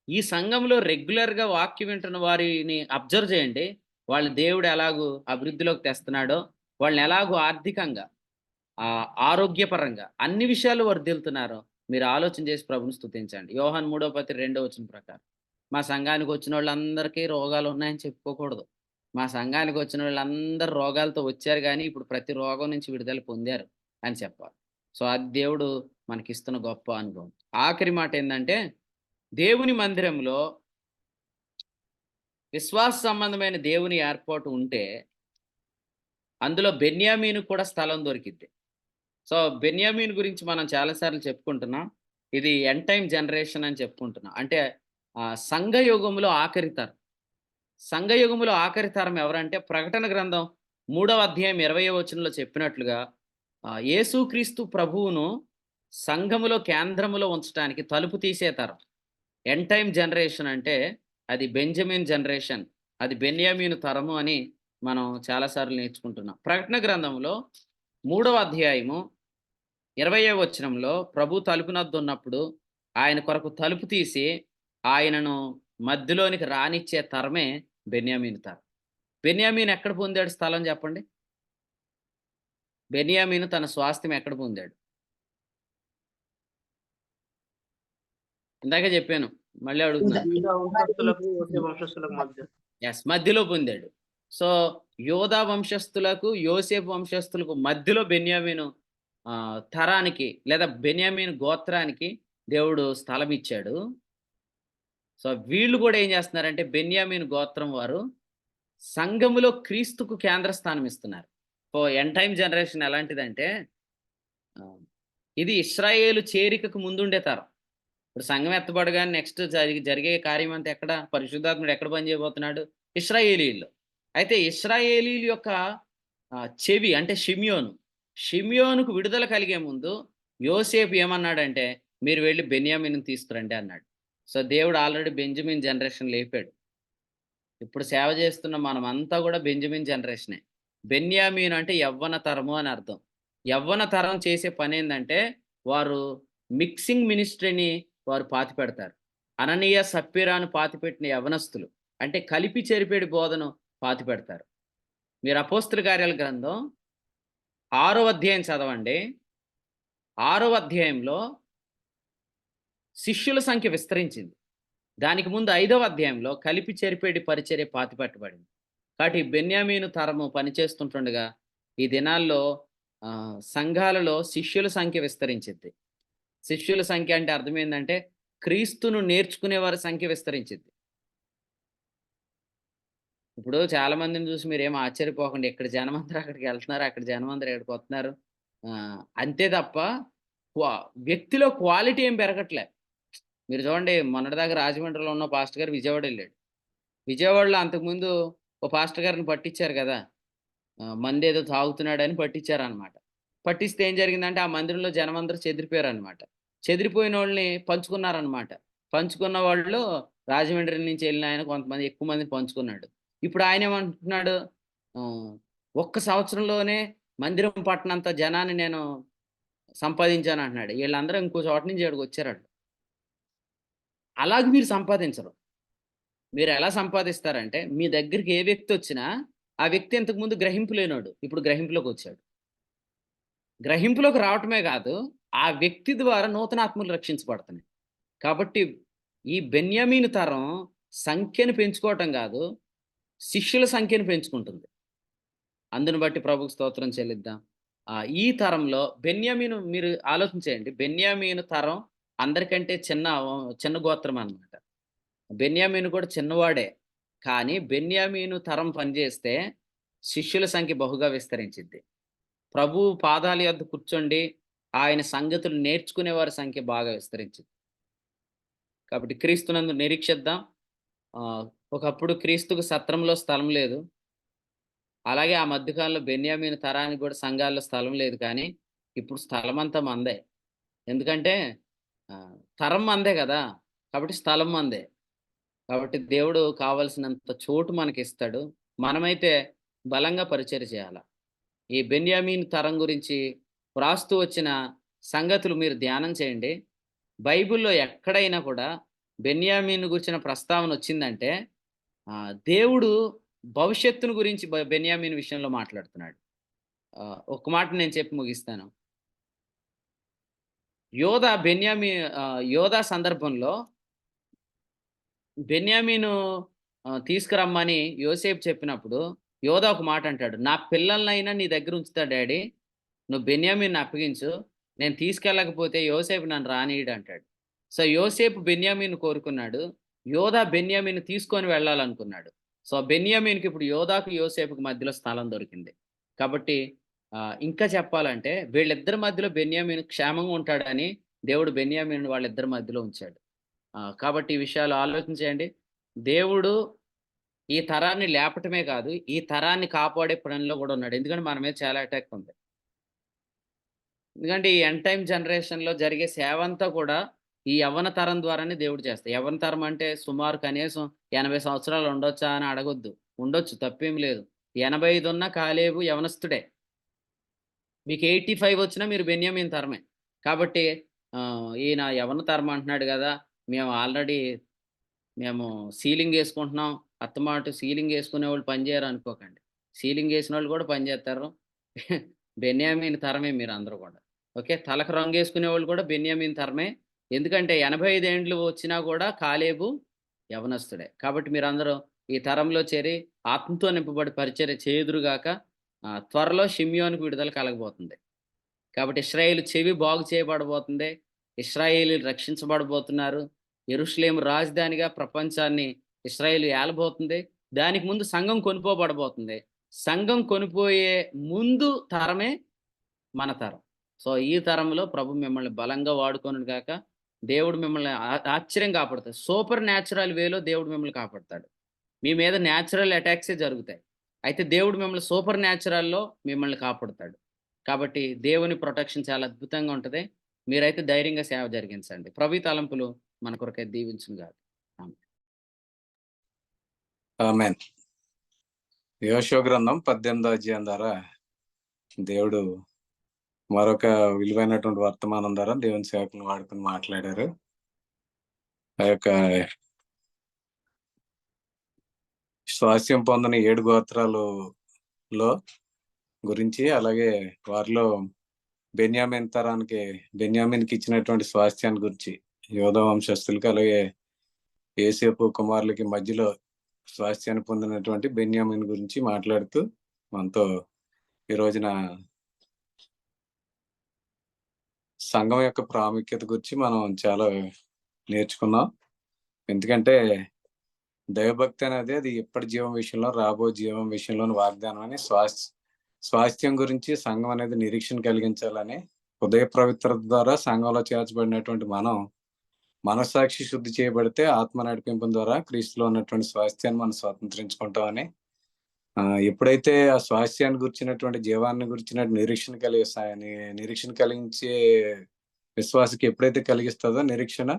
ఈ సంఘంలో రెగ్యులర్గా వాక్యం వింటున్న వారిని అబ్జర్వ్ చేయండి. వాళ్ళు దేవుడు ఎలాగూ అభివృద్ధిలోకి తెస్తున్నాడో, వాళ్ళని ఎలాగూ ఆర్థికంగా, ఆరోగ్యపరంగా అన్ని విషయాలు వర్ధిల్లుతున్నారో మీరు ఆలోచన చేసి ప్రభుని స్తుతించండి. యోహాను 3:2 ప్రకారం మా సంఘానికి వచ్చిన వాళ్ళందరికీ రోగాలు ఉన్నాయని చెప్పుకోకూడదు. మా సంఘానికి వచ్చిన వాళ్ళందరూ రోగాలతో వచ్చారు, కానీ ఇప్పుడు ప్రతి రోగం నుంచి విడుదల పొందారు అని చెప్పాలి. సో అది దేవుడు మనకిస్తున్న గొప్ప అనుభవం. ఆఖరి మాట ఏంటంటే, దేవుని మందిరంలో విశ్వాస సంబంధమైన దేవుని ఏర్పాటు ఉంటే అందులో బెన్యామీను కూడా స్థలం దొరికిద్ది. సో బెన్యామీన్ గురించి మనం చాలాసార్లు చెప్పుకుంటున్నాం. ఇది ఎండ్ టైమ్ జనరేషన్ అని చెప్పుకుంటున్నాం. అంటే సంఘయుగములో ఆఖరి తరం. సంఘయుగములో ఆఖరి తరం ఎవరంటే, ప్రకటన గ్రంథం 3వ అధ్యాయం 20వ వచనంలో చెప్పినట్లుగా యేసుక్రీస్తు ప్రభువును సంఘములో కేంద్రములో ఉంచడానికి తలుపు తీసే తరం. ఎండ్ టైమ్ జనరేషన్ అంటే అది బెంజమిన్ జనరేషన్, అది బెన్యామీను తరము అని మనం చాలాసార్లు నేర్చుకుంటున్నాం. ప్రకటన గ్రంథంలో 3వ అధ్యాయము 20వ వచనంలో ప్రభు తలుపునద్దు ఉన్నప్పుడు ఆయన కొరకు తలుపు తీసి ఆయనను మధ్యలోనికి రానిచ్చే తరమే బెన్యామీను తరం. బెన్యామీను ఎక్కడ పొందాడు స్థలం చెప్పండి? బెన్యామీను తన స్వాస్థ్యం ఎక్కడ పొందాడు? ఇందాక చెప్పాను, మళ్ళీ అడుగుతున్నాను. యూదా వంశస్థులకు యోసేపు వంశస్థులకు మధ్య. ఎస్, మధ్యలో పొందాడు. సో యోదా వంశస్థులకు యోసేపు వంశస్థులకు మధ్యలో బెన్యామీను తరానికి లేదా బెన్యామీను గోత్రానికి దేవుడు స్థలం ఇచ్చాడు. సో వీళ్ళు కూడా ఏం చేస్తున్నారంటే బెన్యామీన్ గోత్రం వారు సంఘములో క్రీస్తుకు కేంద్ర స్థానం ఇస్తున్నారు. సో ఎండ్ టైమ్ జనరేషన్ ఎలాంటిదంటే ఆ, ఇది ఇశ్రాయేలు చేరికకు ముందుండే తరం. ఇప్పుడు సంఘం ఎత్తబడగానే నెక్స్ట్ జరిగే కార్యం అంతా ఎక్కడ, పరిశుద్ధాత్ముడు ఎక్కడ పని చేయబోతున్నాడు? ఇశ్రాయేలీల్లో. అయితే ఇశ్రాయేలీల యొక్క చెవి అంటే షిమియోనుకు విడుదల కలిగే ముందు యోసేపు ఏమన్నాడంటే, మీరు వెళ్ళి బెన్యామీను తీసుకురండి అన్నాడు. సో దేవుడు ఆల్రెడీ బెంజమిన్ జనరేషన్ లేపాడు. ఇప్పుడు సేవ చేస్తున్న మనమంతా కూడా బెంజమిన్ జనరేషనే. బెన్యామీను అంటే యవ్వన తరము అని అర్థం. యవ్వన తరం చేసే పని ఏంటంటే, వారు మిక్సింగ్ మినిస్ట్రీని వారు పాతి పెడతారు. అననీయ సప్పీరాను పాతిపెట్టిన యవనస్తులు అంటే కలిపి చెరిపేడి బోధను పాతి పెడతారు. మీరు అపోస్తుల కార్యాల గ్రంథం 6వ అధ్యాయం చదవండి. 6వ అధ్యాయంలో శిష్యుల సంఖ్య విస్తరించింది. దానికి ముందు 5వ అధ్యాయంలో కలిపి చెరిపేడి పరిచర్య పాతి పెట్టబడింది. కాబట్టి బెన్యామీను తరము పనిచేస్తుంటుండగా ఈ దినాల్లో సంఘాలలో శిష్యుల సంఖ్య విస్తరించింది. శిష్యుల సంఖ్య అంటే అర్థం ఏంటంటే క్రీస్తును నేర్చుకునే వారి సంఖ్య విస్తరించింది. ఇప్పుడు చాలా మందిని చూసి మీరేం ఆశ్చర్యపోకండి. ఇక్కడ జనమందరూ అక్కడికి వెళ్తున్నారు, అక్కడ జనమందరూ ఇక్కడికి వస్తున్నారు. అంతే తప్ప వ్యక్తిలో క్వాలిటీ ఏం పెరగట్లే. మీరు చూడండి, మొన్నటిదాకా రాజమండ్రిలో ఉన్న పాస్టర్ గారు విజయవాడ వెళ్ళాడు. విజయవాడలో అంతకుముందు ఓ పాస్టర్ గారిని పట్టించారు కదా, మంది ఏదో తాగుతున్నాడని పట్టించారనమాట. పట్టిస్తే ఏం జరిగిందంటే ఆ మందిరంలో జనమందరూ చెదిరిపోయారు అనమాట. చెదిరిపోయిన వాళ్ళని పంచుకున్నారనమాట. పంచుకున్న వాళ్ళు రాజమండ్రి నుంచి వెళ్ళిన ఆయన కొంతమంది ఎక్కువ మంది పంచుకున్నాడు. ఇప్పుడు ఆయన ఏమంటున్నాడు, ఒక్క సంవత్సరంలోనే మందిరం పట్టణంత జనాన్ని నేను సంపాదించాను అంటున్నాడు. వీళ్ళందరూ ఇంకో చోట నుంచి ఇక్కడికి వచ్చారు. అలాగే మీరు సంపాదించరు. మీరు ఎలా సంపాదిస్తారంటే, మీ దగ్గరికి ఏ వ్యక్తి వచ్చినా ఆ వ్యక్తి ఇంతకుముందు గ్రహింపు లేనోడు, ఇప్పుడు గ్రహింపులోకి వచ్చాడు. గ్రహింపులోకి రావటమే కాదు, ఆ వ్యక్తి ద్వారా నూతన ఆత్మలు రక్షించబడుతున్నాయి. కాబట్టి ఈ బెన్యామీను తరం సంఖ్యను పెంచుకోవటం కాదు, శిష్యుల సంఖ్యను పెంచుకుంటుంది. అందును బట్టి ప్రభుకు స్తోత్రం చెల్లిద్దాం. ఈ తరంలో బెన్యామీను మీరు ఆలోచించేయండి. బెన్యామీను తరం అందరికంటే చిన్న గోత్రం అన్నమాట. బెన్యామీను కూడా చిన్నవాడే. కానీ బెన్యామీను తరం పనిచేస్తే శిష్యుల సంఖ్య బహుగా విస్తరించింది. ప్రభు పాదాల యొద్ద కూర్చోండి ఆయన సంగతులు నేర్చుకునే వారి సంఖ్య బాగా విస్తరించింది. కాబట్టి క్రీస్తునందు నిరీక్షిద్దాం. ఒకప్పుడు క్రీస్తుకు సత్రంలో స్థలం లేదు. అలాగే ఆ మధ్యకాలంలో బెన్యామీను తరానికి కూడా సంఘాల్లో స్థలం లేదు. కానీ ఇప్పుడు స్థలం అంతా మందే. ఎందుకంటే తరం మందే కదా, కాబట్టి స్థలం మందే. కాబట్టి దేవుడు కావలసినంత చోటు మనకి ఇస్తాడు. మనమైతే బలంగా పరిచర్య చేయాలి. ఈ బెన్యామీన్ తరం గురించి వ్రాస్తూ వచ్చిన సంగతులు మీరు ధ్యానం చేయండి. బైబిల్లో ఎక్కడైనా కూడా బెన్యామీన్ గురించిన ప్రస్తావన వచ్చిందంటే దేవుడు భవిష్యత్తును గురించి బెన్యామీన్ విషయంలో మాట్లాడుతున్నాడు. ఒక మాట నేను చెప్పి ముగిస్తాను. యోధా సందర్భంలో బెన్యామీను తీసుకురమ్మని యోసేపు చెప్పినప్పుడు యోధా ఒక మాట అంటాడు, నా పిల్లలనైనా నీ దగ్గర ఉంచుతా డాడీ, నువ్వు బెన్యామీన్ని అప్పగించు, నేను తీసుకెళ్ళకపోతే యోసేపు నన్ను రానీయడు అంటాడు. సో యోసేపు బెన్యామీను కోరుకున్నాడు, యోధా బెన్యామీను తీసుకొని వెళ్ళాలనుకున్నాడు. సో బెన్యామీన్కి ఇప్పుడు యోధాకు యోసేపుకి మధ్యలో స్థలం దొరికింది. కాబట్టి ఇంకా చెప్పాలంటే వీళ్ళిద్దరి మధ్యలో బెన్యామీను క్షేమంగా ఉంటాడని దేవుడు బెన్యామీను వాళ్ళిద్దరి మధ్యలో ఉంచాడు. కాబట్టి ఈ విషయాలు ఆలోచించండి. దేవుడు ఈ తరాన్ని లేపటమే కాదు, ఈ తరాన్ని కాపాడే పనిలో కూడా ఉన్నాడు. ఎందుకంటే మన మీద చాలా అటాక్ ఉంది. ఎందుకంటే ఈ ఎండ్ టైమ్ జనరేషన్లో జరిగే సేవ అంతా కూడా ఈ యవ్వన తరం ద్వారానే దేవుడు చేస్తాడు. యవ్వన తరం అంటే సుమారు కనీసం 80 సంవత్సరాలు ఉండొచ్చా అని అడగొద్దు. ఉండొచ్చు, తప్పేం లేదు. 85 ఉన్న కాలేబు యవనస్తుడే. మీకు 85 వచ్చినా మీరు బెన్యామీన్ తరమే. కాబట్టి ఈయన యవ్వన తరం అంటున్నాడు కదా, మేము సీలింగ్ వేసుకుంటున్నాం, అత్తమాట సీలింగ్ వేసుకునే వాళ్ళు పనిచేయరు అనుకోకండి. సీలింగ్ వేసిన వాళ్ళు కూడా పనిచేస్తారు. బెన్యామీన్ తరమే మీరు అందరూ కూడా. ఓకే, తలకు రంగు వేసుకునే వాళ్ళు కూడా బెన్యామీన్ తరమే. ఎందుకంటే 85 ఏండ్లు వచ్చినా కూడా కాలేబు యవనస్తుడే. కాబట్టి మీరందరూ ఈ తరంలో చేరి ఆత్మతో నింపబడి పరిచర్య చేయుదురుగాక. త్వరలో షిమ్యోనుకు విడుదల కలగబోతుంది. కాబట్టి ఇశ్రాయేలు చెవి బాగు చేయబడబోతుంది. ఇశ్రాయేలీలు రక్షించబడబోతున్నారు. యెరూషలేము రాజధానిగా ప్రపంచాన్ని ఇశ్రాయేలు ఏలబోతుంది. దానికి ముందు సంఘం కొనుక్కోబడబోతుంది. సంఘం కొనిపోయే ముందు తరమే మన తరం. సో, ఈ తరంలో ప్రభు మిమ్మల్ని బలంగా వాడుకొనును గాక. దేవుడు మిమ్మల్ని ఆశ్చర్యంగా కాపాడతాడు. సూపర్ న్యాచురల్ వేలో దేవుడు మిమ్మల్ని కాపాడతాడు. మీ మీద న్యాచురల్ అటాక్సే జరుగుతాయి. అయితే దేవుడు మిమ్మల్ని సూపర్ న్యాచురల్‌లో మిమ్మల్ని కాపాడుతాడు. కాబట్టి దేవుని ప్రొటెక్షన్ చాలా అద్భుతంగా ఉంటది. మీరైతే ధైర్యంగా సేవ జరిగించండి. ప్రభు ఈ తలంపులు మన కొరకై దీవించును గాక. ఆమేన్. ఆమేన్. యోషువ గ్రంథం 18వ అధ్యాయం ద్వారా దేవుడు మరొక విలువైనటువంటి వర్తమానం ద్వారా దేవుని సేవకులను వాడుకొని మాట్లాడారు. ఆ యొక్క స్వాస్థ్యం పొందని 7 గోత్రాలలో గురించి, అలాగే వారిలో బెన్యామీన్‌కి ఇచ్చినటువంటి స్వాస్థ్యాన్ని గురించి, యోధా వంశస్థులకి అలాగే యోసేపు కుమారులకి మధ్యలో స్వాస్థ్యాన్ని పొందినటువంటి బెన్యామీన్ గురించి మాట్లాడుతూ మనతో ఈ రోజున సంఘం యొక్క ప్రాముఖ్యత గురించి మనం చాలా నేర్చుకున్నాం. ఎందుకంటే దైవభక్తి అనేది అది ఎప్పటి జీవం విషయంలో, రాబో జీవం విషయంలోని వాగ్దానం అని, స్వాస్థ్యం గురించి సంఘం అనేది నిరీక్షణ కలిగించాలని, హృదయ పవిత్రత ద్వారా సంఘంలో చేర్చబడినటువంటి మనం మనస్సాక్షి శుద్ధి చేయబడితే ఆత్మ నడిపింపు ద్వారా క్రీస్తులో ఉన్నటువంటి స్వాస్థ్యాన్ని మనం స్వతంత్రించుకుంటామని, ఎప్పుడైతే ఆ స్వాస్థ్యాన్ని గురించినటువంటి జీవాన్ని గురించిన నిరీక్షణ కలిగించే విశ్వాసకి ఎప్పుడైతే కలిగిస్తుందో నిరీక్షణ,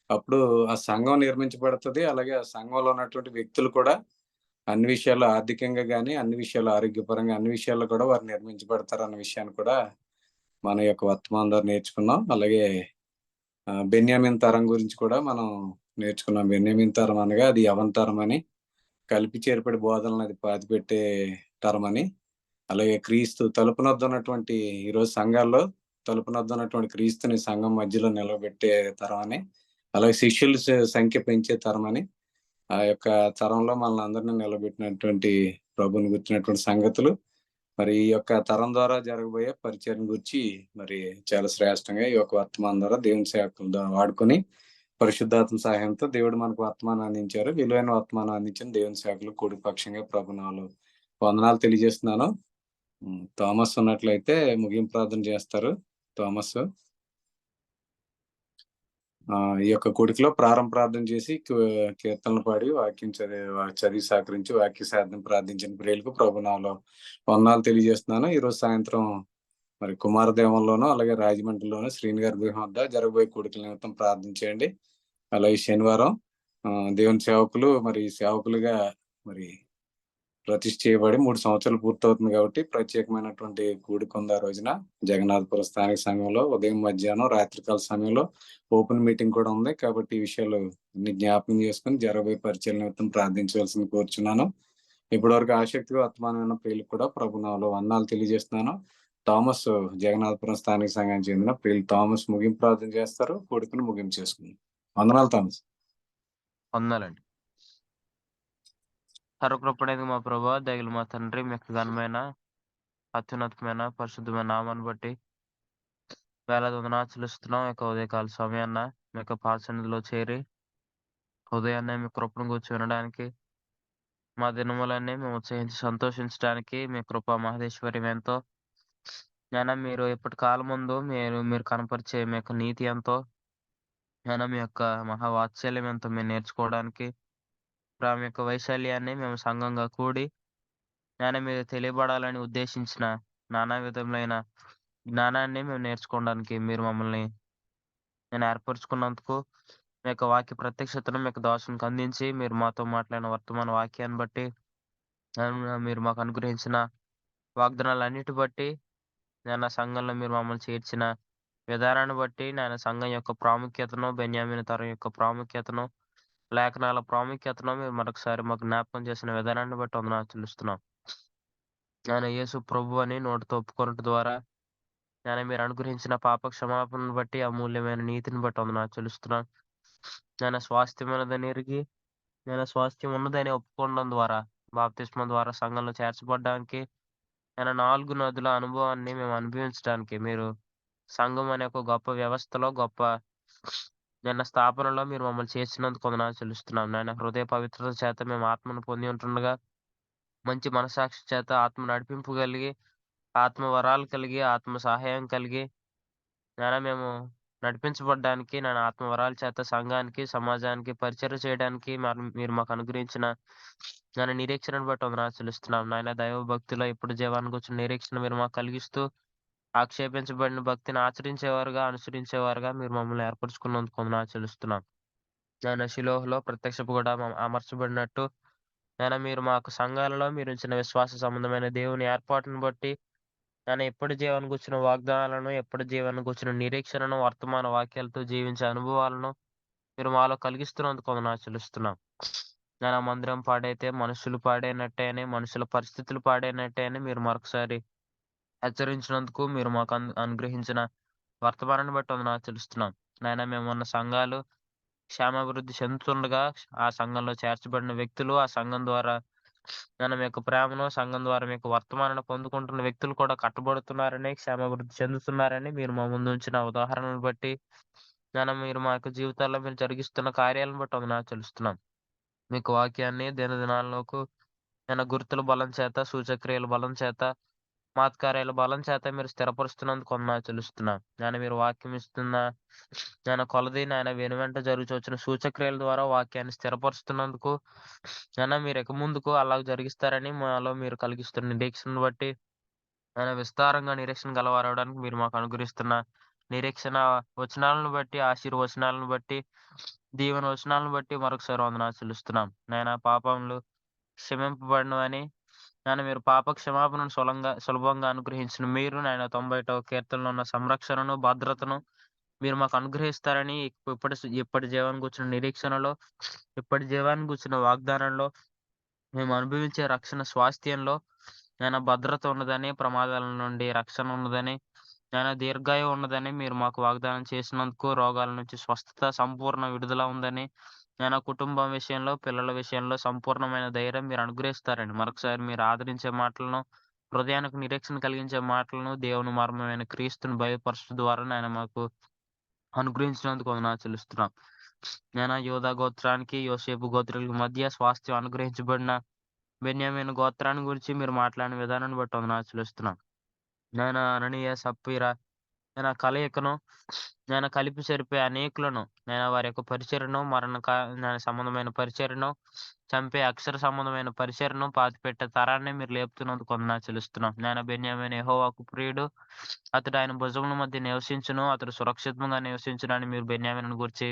అప్పుడు ఆ సంఘం నిర్మించబడుతుంది. అలాగే ఆ సంఘంలో ఉన్నటువంటి వ్యక్తులు కూడా అన్ని విషయాల్లో ఆర్థికంగా కానీ, అన్ని విషయాల్లో ఆరోగ్యపరంగా, అన్ని విషయాల్లో కూడా వారు నిర్మించబడతారు అన్న విషయాన్ని కూడా మన యొక్క వర్తమానం ద్వారా నేర్చుకున్నాం. అలాగే బెన్యామీన్ తరం గురించి కూడా మనం నేర్చుకున్నాం. బెన్యామీన్ తరం అనగా అది యవన తరం అని, కలిపి చేర్పడి బోధనలు అది పాతిపెట్టే తరం అని, అలాగే క్రీస్తు తలుపునొద్ద ఉన్నటువంటి ఈరోజు సంఘాల్లో తలుపునొద్ద ఉన్నటువంటి క్రీస్తుని సంఘం మధ్యలో నిలబెట్టే తరం అని, అలాగే శిష్యుల సంఖ్య పెంచే తరం అని, ఆ యొక్క తరంలో మనల్ని అందరినీ నిలబెట్టినటువంటి ప్రభుని గుర్చినటువంటి సంగతులు, మరి ఈ యొక్క తరం ద్వారా జరగబోయే పరిచయం గురించి మరి చాలా శ్రేష్టంగా ఈ యొక్క వర్తమానం ద్వారా దేవుని సేవకుల ద్వారా వాడుకొని పరిశుద్ధాత్మ సహాయంతో దేవుడు మనకు వర్తమానం అందించారు. విలువైన వర్తమానం అందించిన దేవుని సేవకులు కూడి పక్షంగా ప్రభునాలు వందనాలు తెలియజేస్తున్నాను. థామస్ ఉన్నట్లయితే ముగింపు ప్రార్థన చేస్తారు. థామస్ ఈ యొక్క కూడికలో ప్రారంభ ప్రార్థన చేసి కీర్తనలు పాడి వాక్యం చదివి సహకరించి వాక్య సాధన ప్రార్థించిన ప్రియులకు ప్రభునాలో వందనాలు తెలియజేస్తున్నాను. ఈరోజు సాయంత్రం మరి కుమారదేవంలోనూ అలాగే రాజమండ్రిలోనూ శ్రీని గారి గృహం వద్ద జరగబోయే కూడికల నిమిత్తం ప్రార్థించేయండి. అలాగే శనివారం దేవుని సేవకులు మరి సేవకులుగా మరి ప్రతిష్ఠ చేయబడి 3 సంవత్సరాలు పూర్తవుతుంది కాబట్టి ప్రత్యేకమైనటువంటి కూడిక ఉంది ఆ రోజున జగన్నాథపురం స్థానిక సంఘంలో ఉదయం, మధ్యాహ్నం, రాత్రికాల సమయంలో ఓపెన్ మీటింగ్ కూడా ఉంది. కాబట్టి ఈ విషయాలు అన్ని జ్ఞాపకం చేసుకుని జరగబోయే పరిచయం నిమిత్తం ప్రార్థించవలసింది కోరుచున్నాను. ఇప్పటివరకు ఆసక్తిగా వర్తమానమైన ప్రియులకు కూడా ప్రభునామములో వందనాలు తెలియజేస్తున్నాను. థామస్ జగన్నాథపురం స్థానిక సంఘానికి చెందిన ప్రియులు థామస్ ముగింపు ప్రార్థన చేస్తారు. కూడికను ముగింపు చేసుకున్నాం. వందనాలు థామస్. వందనాలండి. సర్వకృపణేది మా ప్రభా, దయగల మా తండ్రి, మీకు ఘనమైన అత్యున్నతమైన పరిశుద్ధమైన నామాన్ని బట్టి వేలాది వందనాలు చెల్లిస్తున్నాం. ఈ యొక్క ఉదయకాల సమయాన్న మీ యొక్క పాసన్నిధిలో చేరి ఉదయాన్నే మీ కృపను కూర్చి వినడానికి, మా దినములన్నీ మేము ఉత్సహించి సంతోషించడానికి మీ కృప మహదేశ్వర్యం ఎంతో, నేను మీరు ఎప్పటి కాలం ముందు మీరు కనపరిచే మీ యొక్క నీతి ఎంతో, నేను మీ యొక్క మహావాత్సల్యం ఎంతో మేము నేర్చుకోవడానికి, మీ యొక్క వైశాల్యాన్ని మేము సంఘంగా కూడి నేను మీరు తెలియబడాలని ఉద్దేశించిన నానా విధములైన జ్ఞానాన్ని మేము నేర్చుకోవడానికి మీరు మమ్మల్ని నేను ఏర్పరచుకున్నందుకు, మీ యొక్క వాక్య ప్రత్యక్షతను మీ యొక్క దాసునికి అందించి మీరు మాతో మాట్లాడిన వర్తమాన వాక్యాన్ని బట్టి, మీరు మాకు అనుగ్రహించిన వాగ్దానాలన్నిటి బట్టి, నేను సంఘంలో మీరు మమ్మల్ని చేర్చిన విధానాన్ని బట్టి, నేను సంఘం యొక్క ప్రాముఖ్యతను, బెన్యామీను తరం యొక్క ప్రాముఖ్యతను, లేఖనాల ప్రాముఖ్యతను మీరు మరొకసారి మాకు జ్ఞాపకం చేసిన విధానాన్ని బట్టి వందనాలు చెల్లిస్తున్నాం. నేను యేసు ప్రభు అని నోటితో ఒప్పుకోవడం ద్వారా నేను మీరు అనుగ్రహించిన పాప క్షమాపణను బట్టి, అమూల్యమైన నీతిని బట్టి వందనాలు చెల్లిస్తున్నాను. నేను స్వాస్థ్యమైనదని ఎరిగి నేను స్వాస్థ్యం ఉన్నదని ఒప్పుకోవడం ద్వారా, బాప్తిస్మం ద్వారా సంఘంలో చేర్చబడడానికి, నేను 4 నదుల అనుభవాన్ని మేము అనుభవించడానికి, మీరు సంఘం అనే ఒక గొప్ప వ్యవస్థలో, గొప్ప నాయన స్థాపనలో మీరు మమ్మల్ని చేర్చినందుకు వందనాలు చెల్లిస్తున్నాం. నాయన హృదయ పవిత్రత చేత మేము ఆత్మను పొంది ఉంటుండగా, మంచి మనస్సాక్షి చేత ఆత్మ నడిపింపు కలిగి, ఆత్మ వరాలు కలిగి, ఆత్మ సహాయం కలిగి, నాయన మేము నడిపించబడ్డానికి, నాయన ఆత్మ వరాల చేత సంఘానికి, సమాజానికి పరిచర్య చేయడానికి మీరు మాకు అనుగ్రహించిన నాయన నిరీక్షణను బట్టి వందనాలు చెల్లిస్తున్నాం. నాయన దైవ భక్తిలో ఇప్పుడు జీవానికి వచ్చిన నిరీక్షణ మీరు మాకు కలిగిస్తూ, ఆక్షేపించబడిన భక్తిని ఆచరించేవారుగా, అనుసరించేవారుగా మీరు మమ్మల్ని ఏర్పరచుకున్నందుకు వందనాలు చెల్లిస్తున్నాం. నాయన శిలోహలో ప్రత్యక్షపు కూడా అమర్చబడినట్టు, నాయన మీరు మాకు సంఘాలలో మీరు ఉంచిన విశ్వాస సంబంధమైన దేవుని ఏర్పాటును బట్టి, నాయన ఎప్పటి జీవనం కూర్చున్న వాగ్దానాలను, ఎప్పటి జీవనం కూర్చున్న నిరీక్షణను, వర్తమాన వాక్యాలతో జీవించే అనుభవాలను మీరు మాలో కలిగిస్తున్నందుకు వందనాలు చెల్లిస్తున్నాం. నాయన మందిరం పాడైతే మనుషులు పాడైనట్టే అని, మనుషుల పరిస్థితులు పాడైనట్టే అని మీరు మరొకసారి హెచ్చరించినందుకు మీరు మాకు అనుగ్రహించిన వర్తమానాన్ని బట్టి వందనాలు చెల్లిస్తున్నాం. నాయన మేమున్న సంఘాలు క్షేమాభివృద్ధి చెందుతుండగా, ఆ సంఘంలో చేర్చబడిన వ్యక్తులు, ఆ సంఘం ద్వారా నాయన మీ యొక్క ప్రేమను, సంఘం ద్వారా మీ యొక్క వర్తమానాన్ని పొందుకుంటున్న వ్యక్తులు కూడా కట్టబడుతున్నారని, క్షేమాభివృద్ధి చెందుతున్నారని మీరు మా ముందు ఉంచిన ఉదాహరణను బట్టి, నాయన మీరు మా యొక్క జీవితాల్లో మీరు జరిగిస్తున్న కార్యాలను బట్టి వందనాలు చెల్లిస్తున్నాం. మీకు వాక్యాన్ని దినదినాలకు నాయన గుర్తుల బలం చేత, సూచక్రియల బలం చేత, మాత్కార్యాల బలం చేత మీరు స్థిరపరుస్తున్నందుకు వందనాలు చెల్లిస్తున్నాం. నాయన మీరు వాక్యం ఇస్తున్న నాయన కొలది నాయన వెనువెంట జరుగుతూ వచ్చిన సూచక్రియల ద్వారా వాక్యాన్ని స్థిరపరుస్తున్నందుకు, నాయన మీరు ఇక ముందుకు అలాగ జరిగిస్తారని మాలో మీరు కలిగిస్తున్న నిరీక్షణను బట్టి, నాయన విస్తారంగా నిరీక్షణ గలవారవడానికి మీరు మాకు అనుగ్రహిస్తున్న నిరీక్షణ వచనాలను బట్టి, ఆశీర్వచనాలను బట్టి, దీవెన వచనాలను బట్టి మరొకసారి వందనాలు చెల్లిస్తున్నాం. నాయన పాపములు క్షమింపబడినవని, నాయన మీరు పాప క్షమాపణను సులభంగా అనుగ్రహించిన మీరు, నాయన 91వ కీర్తనలో ఉన్న సంరక్షణను, భద్రతను మీరు మాకు అనుగ్రహిస్తారని, ఇప్పటి జీవానికి వచ్చిన నిరీక్షణలో, ఇప్పటి జీవానికి వచ్చిన వాగ్దానంలో, మేము అనుభవించే రక్షణ స్వాస్థ్యంలో నాయన భద్రత ఉన్నదని, ప్రమాదాల నుండి రక్షణ ఉన్నదని, నాయన దీర్ఘాయువు ఉన్నదని మీరు మాకు వాగ్దానం చేసినందుకు, రోగాల నుంచి స్వస్థత, సంపూర్ణ విడుదల ఉందని, నాయన కుటుంబం విషయంలో, పిల్లల విషయంలో సంపూర్ణమైన ధైర్యం మీరు అనుగ్రహిస్తారని మరొకసారి మీరు ఆదరించే మాటలను, హృదయానికి నిరీక్షణ కలిగించే మాటలను, దేవుని మర్మమైన క్రీస్తుని బయలుపరచడం ద్వారా నాయన మాకు అనుగ్రహించినందుకు వందనాలు చెల్లిస్తున్నాం. నాయన యోధా గోత్రానికి, యోసేపు గోత్రులకు మధ్య స్వాస్థ్యం అనుగ్రహించబడిన బెన్యామీను గోత్రాన్ని గురించి మీరు మాట్లాడిన విధానాన్ని బట్టి వందనాలు చెల్లిస్తున్నాం. నాయన అననీయ, సప్పీరా నాయన కలయికను నాయన కలిపి సరిపోయే అనేకులను, నాయన వారి యొక్క పరిచర్యను, నాయన సంబంధమైన పరిచర్యను, చంపే అక్షర సంబంధమైన పరిచర్యను, పాతిపెట్టే తరాన్ని మీరు లేపుతున్నందుకు వందనాలు చెల్లిస్తున్నాం. నాయన బెన్యామీను యెహోవాకు ప్రియుడు, అతడు ఆయన భుజముల మధ్య నివసించును, అతడు సురక్షితంగా నివసించునని మీరు బెన్యామీను గురించి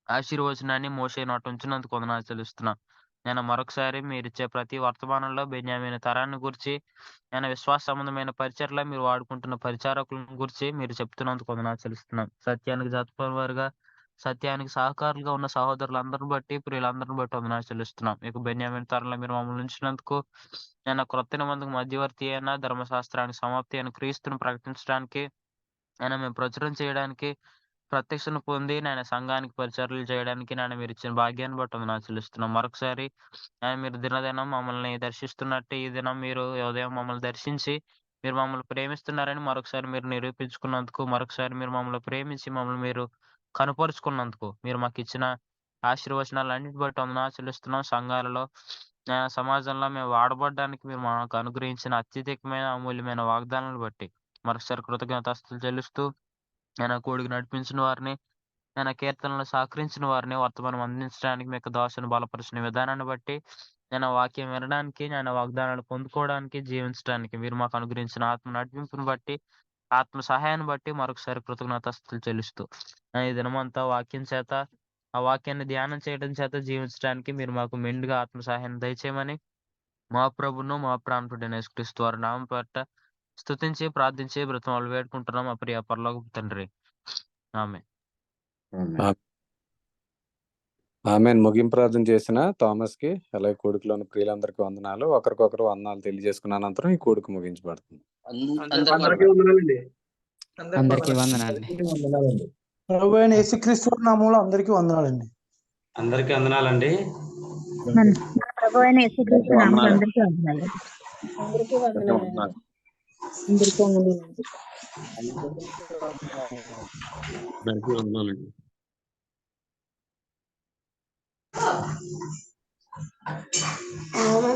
ఆశీర్వచనాన్ని మోషే నోట ఉంచినందుకు వందనాలు చెల్లిస్తున్నాం. నేను మరొకసారి మీరిచ్చే ప్రతి వర్తమానంలో బెన్యామీను తరాన్ని గురించి, నేను విశ్వాస సంబంధమైన పరిచర్లో మీరు వాడుకుంటున్న పరిచారకులను గురించి మీరు చెప్తున్నందుకు వందనాలు చెల్లిస్తున్నాం. సత్యానికి జతపనివారుగా, సత్యానికి సహకారులుగా ఉన్న సహోదరులందరిని బట్టి, ప్రియులందరిని బట్టి వందనాలు చెల్లిస్తున్నాం. ఇక బెన్యామీను తరంలో మీరు మమ్మల్ని ఉంచినందుకు, నేను క్రొత్త నిబంధనకు మధ్యవర్తి అయిన, ధర్మశాస్త్రానికి సమాప్తి అయిన క్రీస్తును ప్రకటించడానికి, ఆయన మేము ప్రచురం చేయడానికి, ప్రత్యక్షను పొంది నాయన సంఘానికి పరిచర్యలు చేయడానికి నాయన మీరు ఇచ్చిన భాగ్యాన్ని బట్టి వందనాలు చెల్లిస్తున్నాం. మరొకసారి ఆయన మీరు దినదినం మమ్మల్ని దర్శిస్తున్నట్టు ఈ దినం మీరు ఉదయం మమ్మల్ని దర్శించి మీరు మమ్మల్ని ప్రేమిస్తున్నారని మరొకసారి మీరు నిరూపించుకున్నందుకు, మరొకసారి మీరు మమ్మల్ని ప్రేమించి మమ్మల్ని మీరు కనుపరుచుకున్నందుకు, మీరు మాకు ఇచ్చిన ఆశీర్వచనాలన్నిటి బట్టి వందనాలు చెల్లిస్తున్నాం. సంఘాలలో సమాజంలో మేము వాడబడడానికి మీరు మాకు అనుగ్రహించిన అత్యధికమైన అమూల్యమైన వాగ్దానాలను బట్టి మరొకసారి కృతజ్ఞతాస్తుతులు చెల్లిస్తూ, ఆయన కూడికి నడిపించిన వారిని, ఆయన కీర్తనలు సహకరించిన వారిని, వర్తమానం అందించడానికి మీకు దాసుని బలపరిచిన విధానాన్ని బట్టి, నేను వాక్యం వినడానికి, నేను వాగ్దానాలు పొందుకోవడానికి, జీవించడానికి మీరు మాకు అనుగ్రహించిన ఆత్మ నడిపింపుని బట్టి, ఆత్మ సహాయాన్ని బట్టి మరొకసారి కృతజ్ఞతాస్తుతులు చెల్లిస్తూ, ఈ దినమంతా వాక్యం చేత, ఆ వాక్యాన్ని ధ్యానం చేయడం చేత జీవించడానికి మీరు మాకు మెండుగా ఆత్మ సహాయాన్ని దయచేయమని మా ప్రభును, మా ప్రాణుడైన యేసుక్రీస్తు వారి నామం పేరట స్తుతించి, ప్రార్థించి, బ్రతిమాలు వేడుకుంటున్నాం మా ప్రియ పరలోకపు తండ్రి. ఆమేన్. ఆమెన్. ముగింపు ప్రార్థన చేసిన థామస్ కి అలాగే కూడికలోని ప్రియులందరికీ వందనాలు. ఒకరికొకరు వందనాలు తెలియజేసుకున్న అనంతరం ఈ కూడిక ముగించబడుతుంది. అందరికీ వందనాలండి. అందరికీ వందనాలు. ప్రభు అయిన యేసుక్రీస్తు నామములో అందరికీ వందనాలండి. అందరికీ వందనాలండి. ప్రభు అయిన యేసుక్రీస్తు నామములో అందరికీ వందనాలు. అందరికీ వందనాలు. అందరికీ వందనాలు. అందరికీ వందనాలండి. ఆమె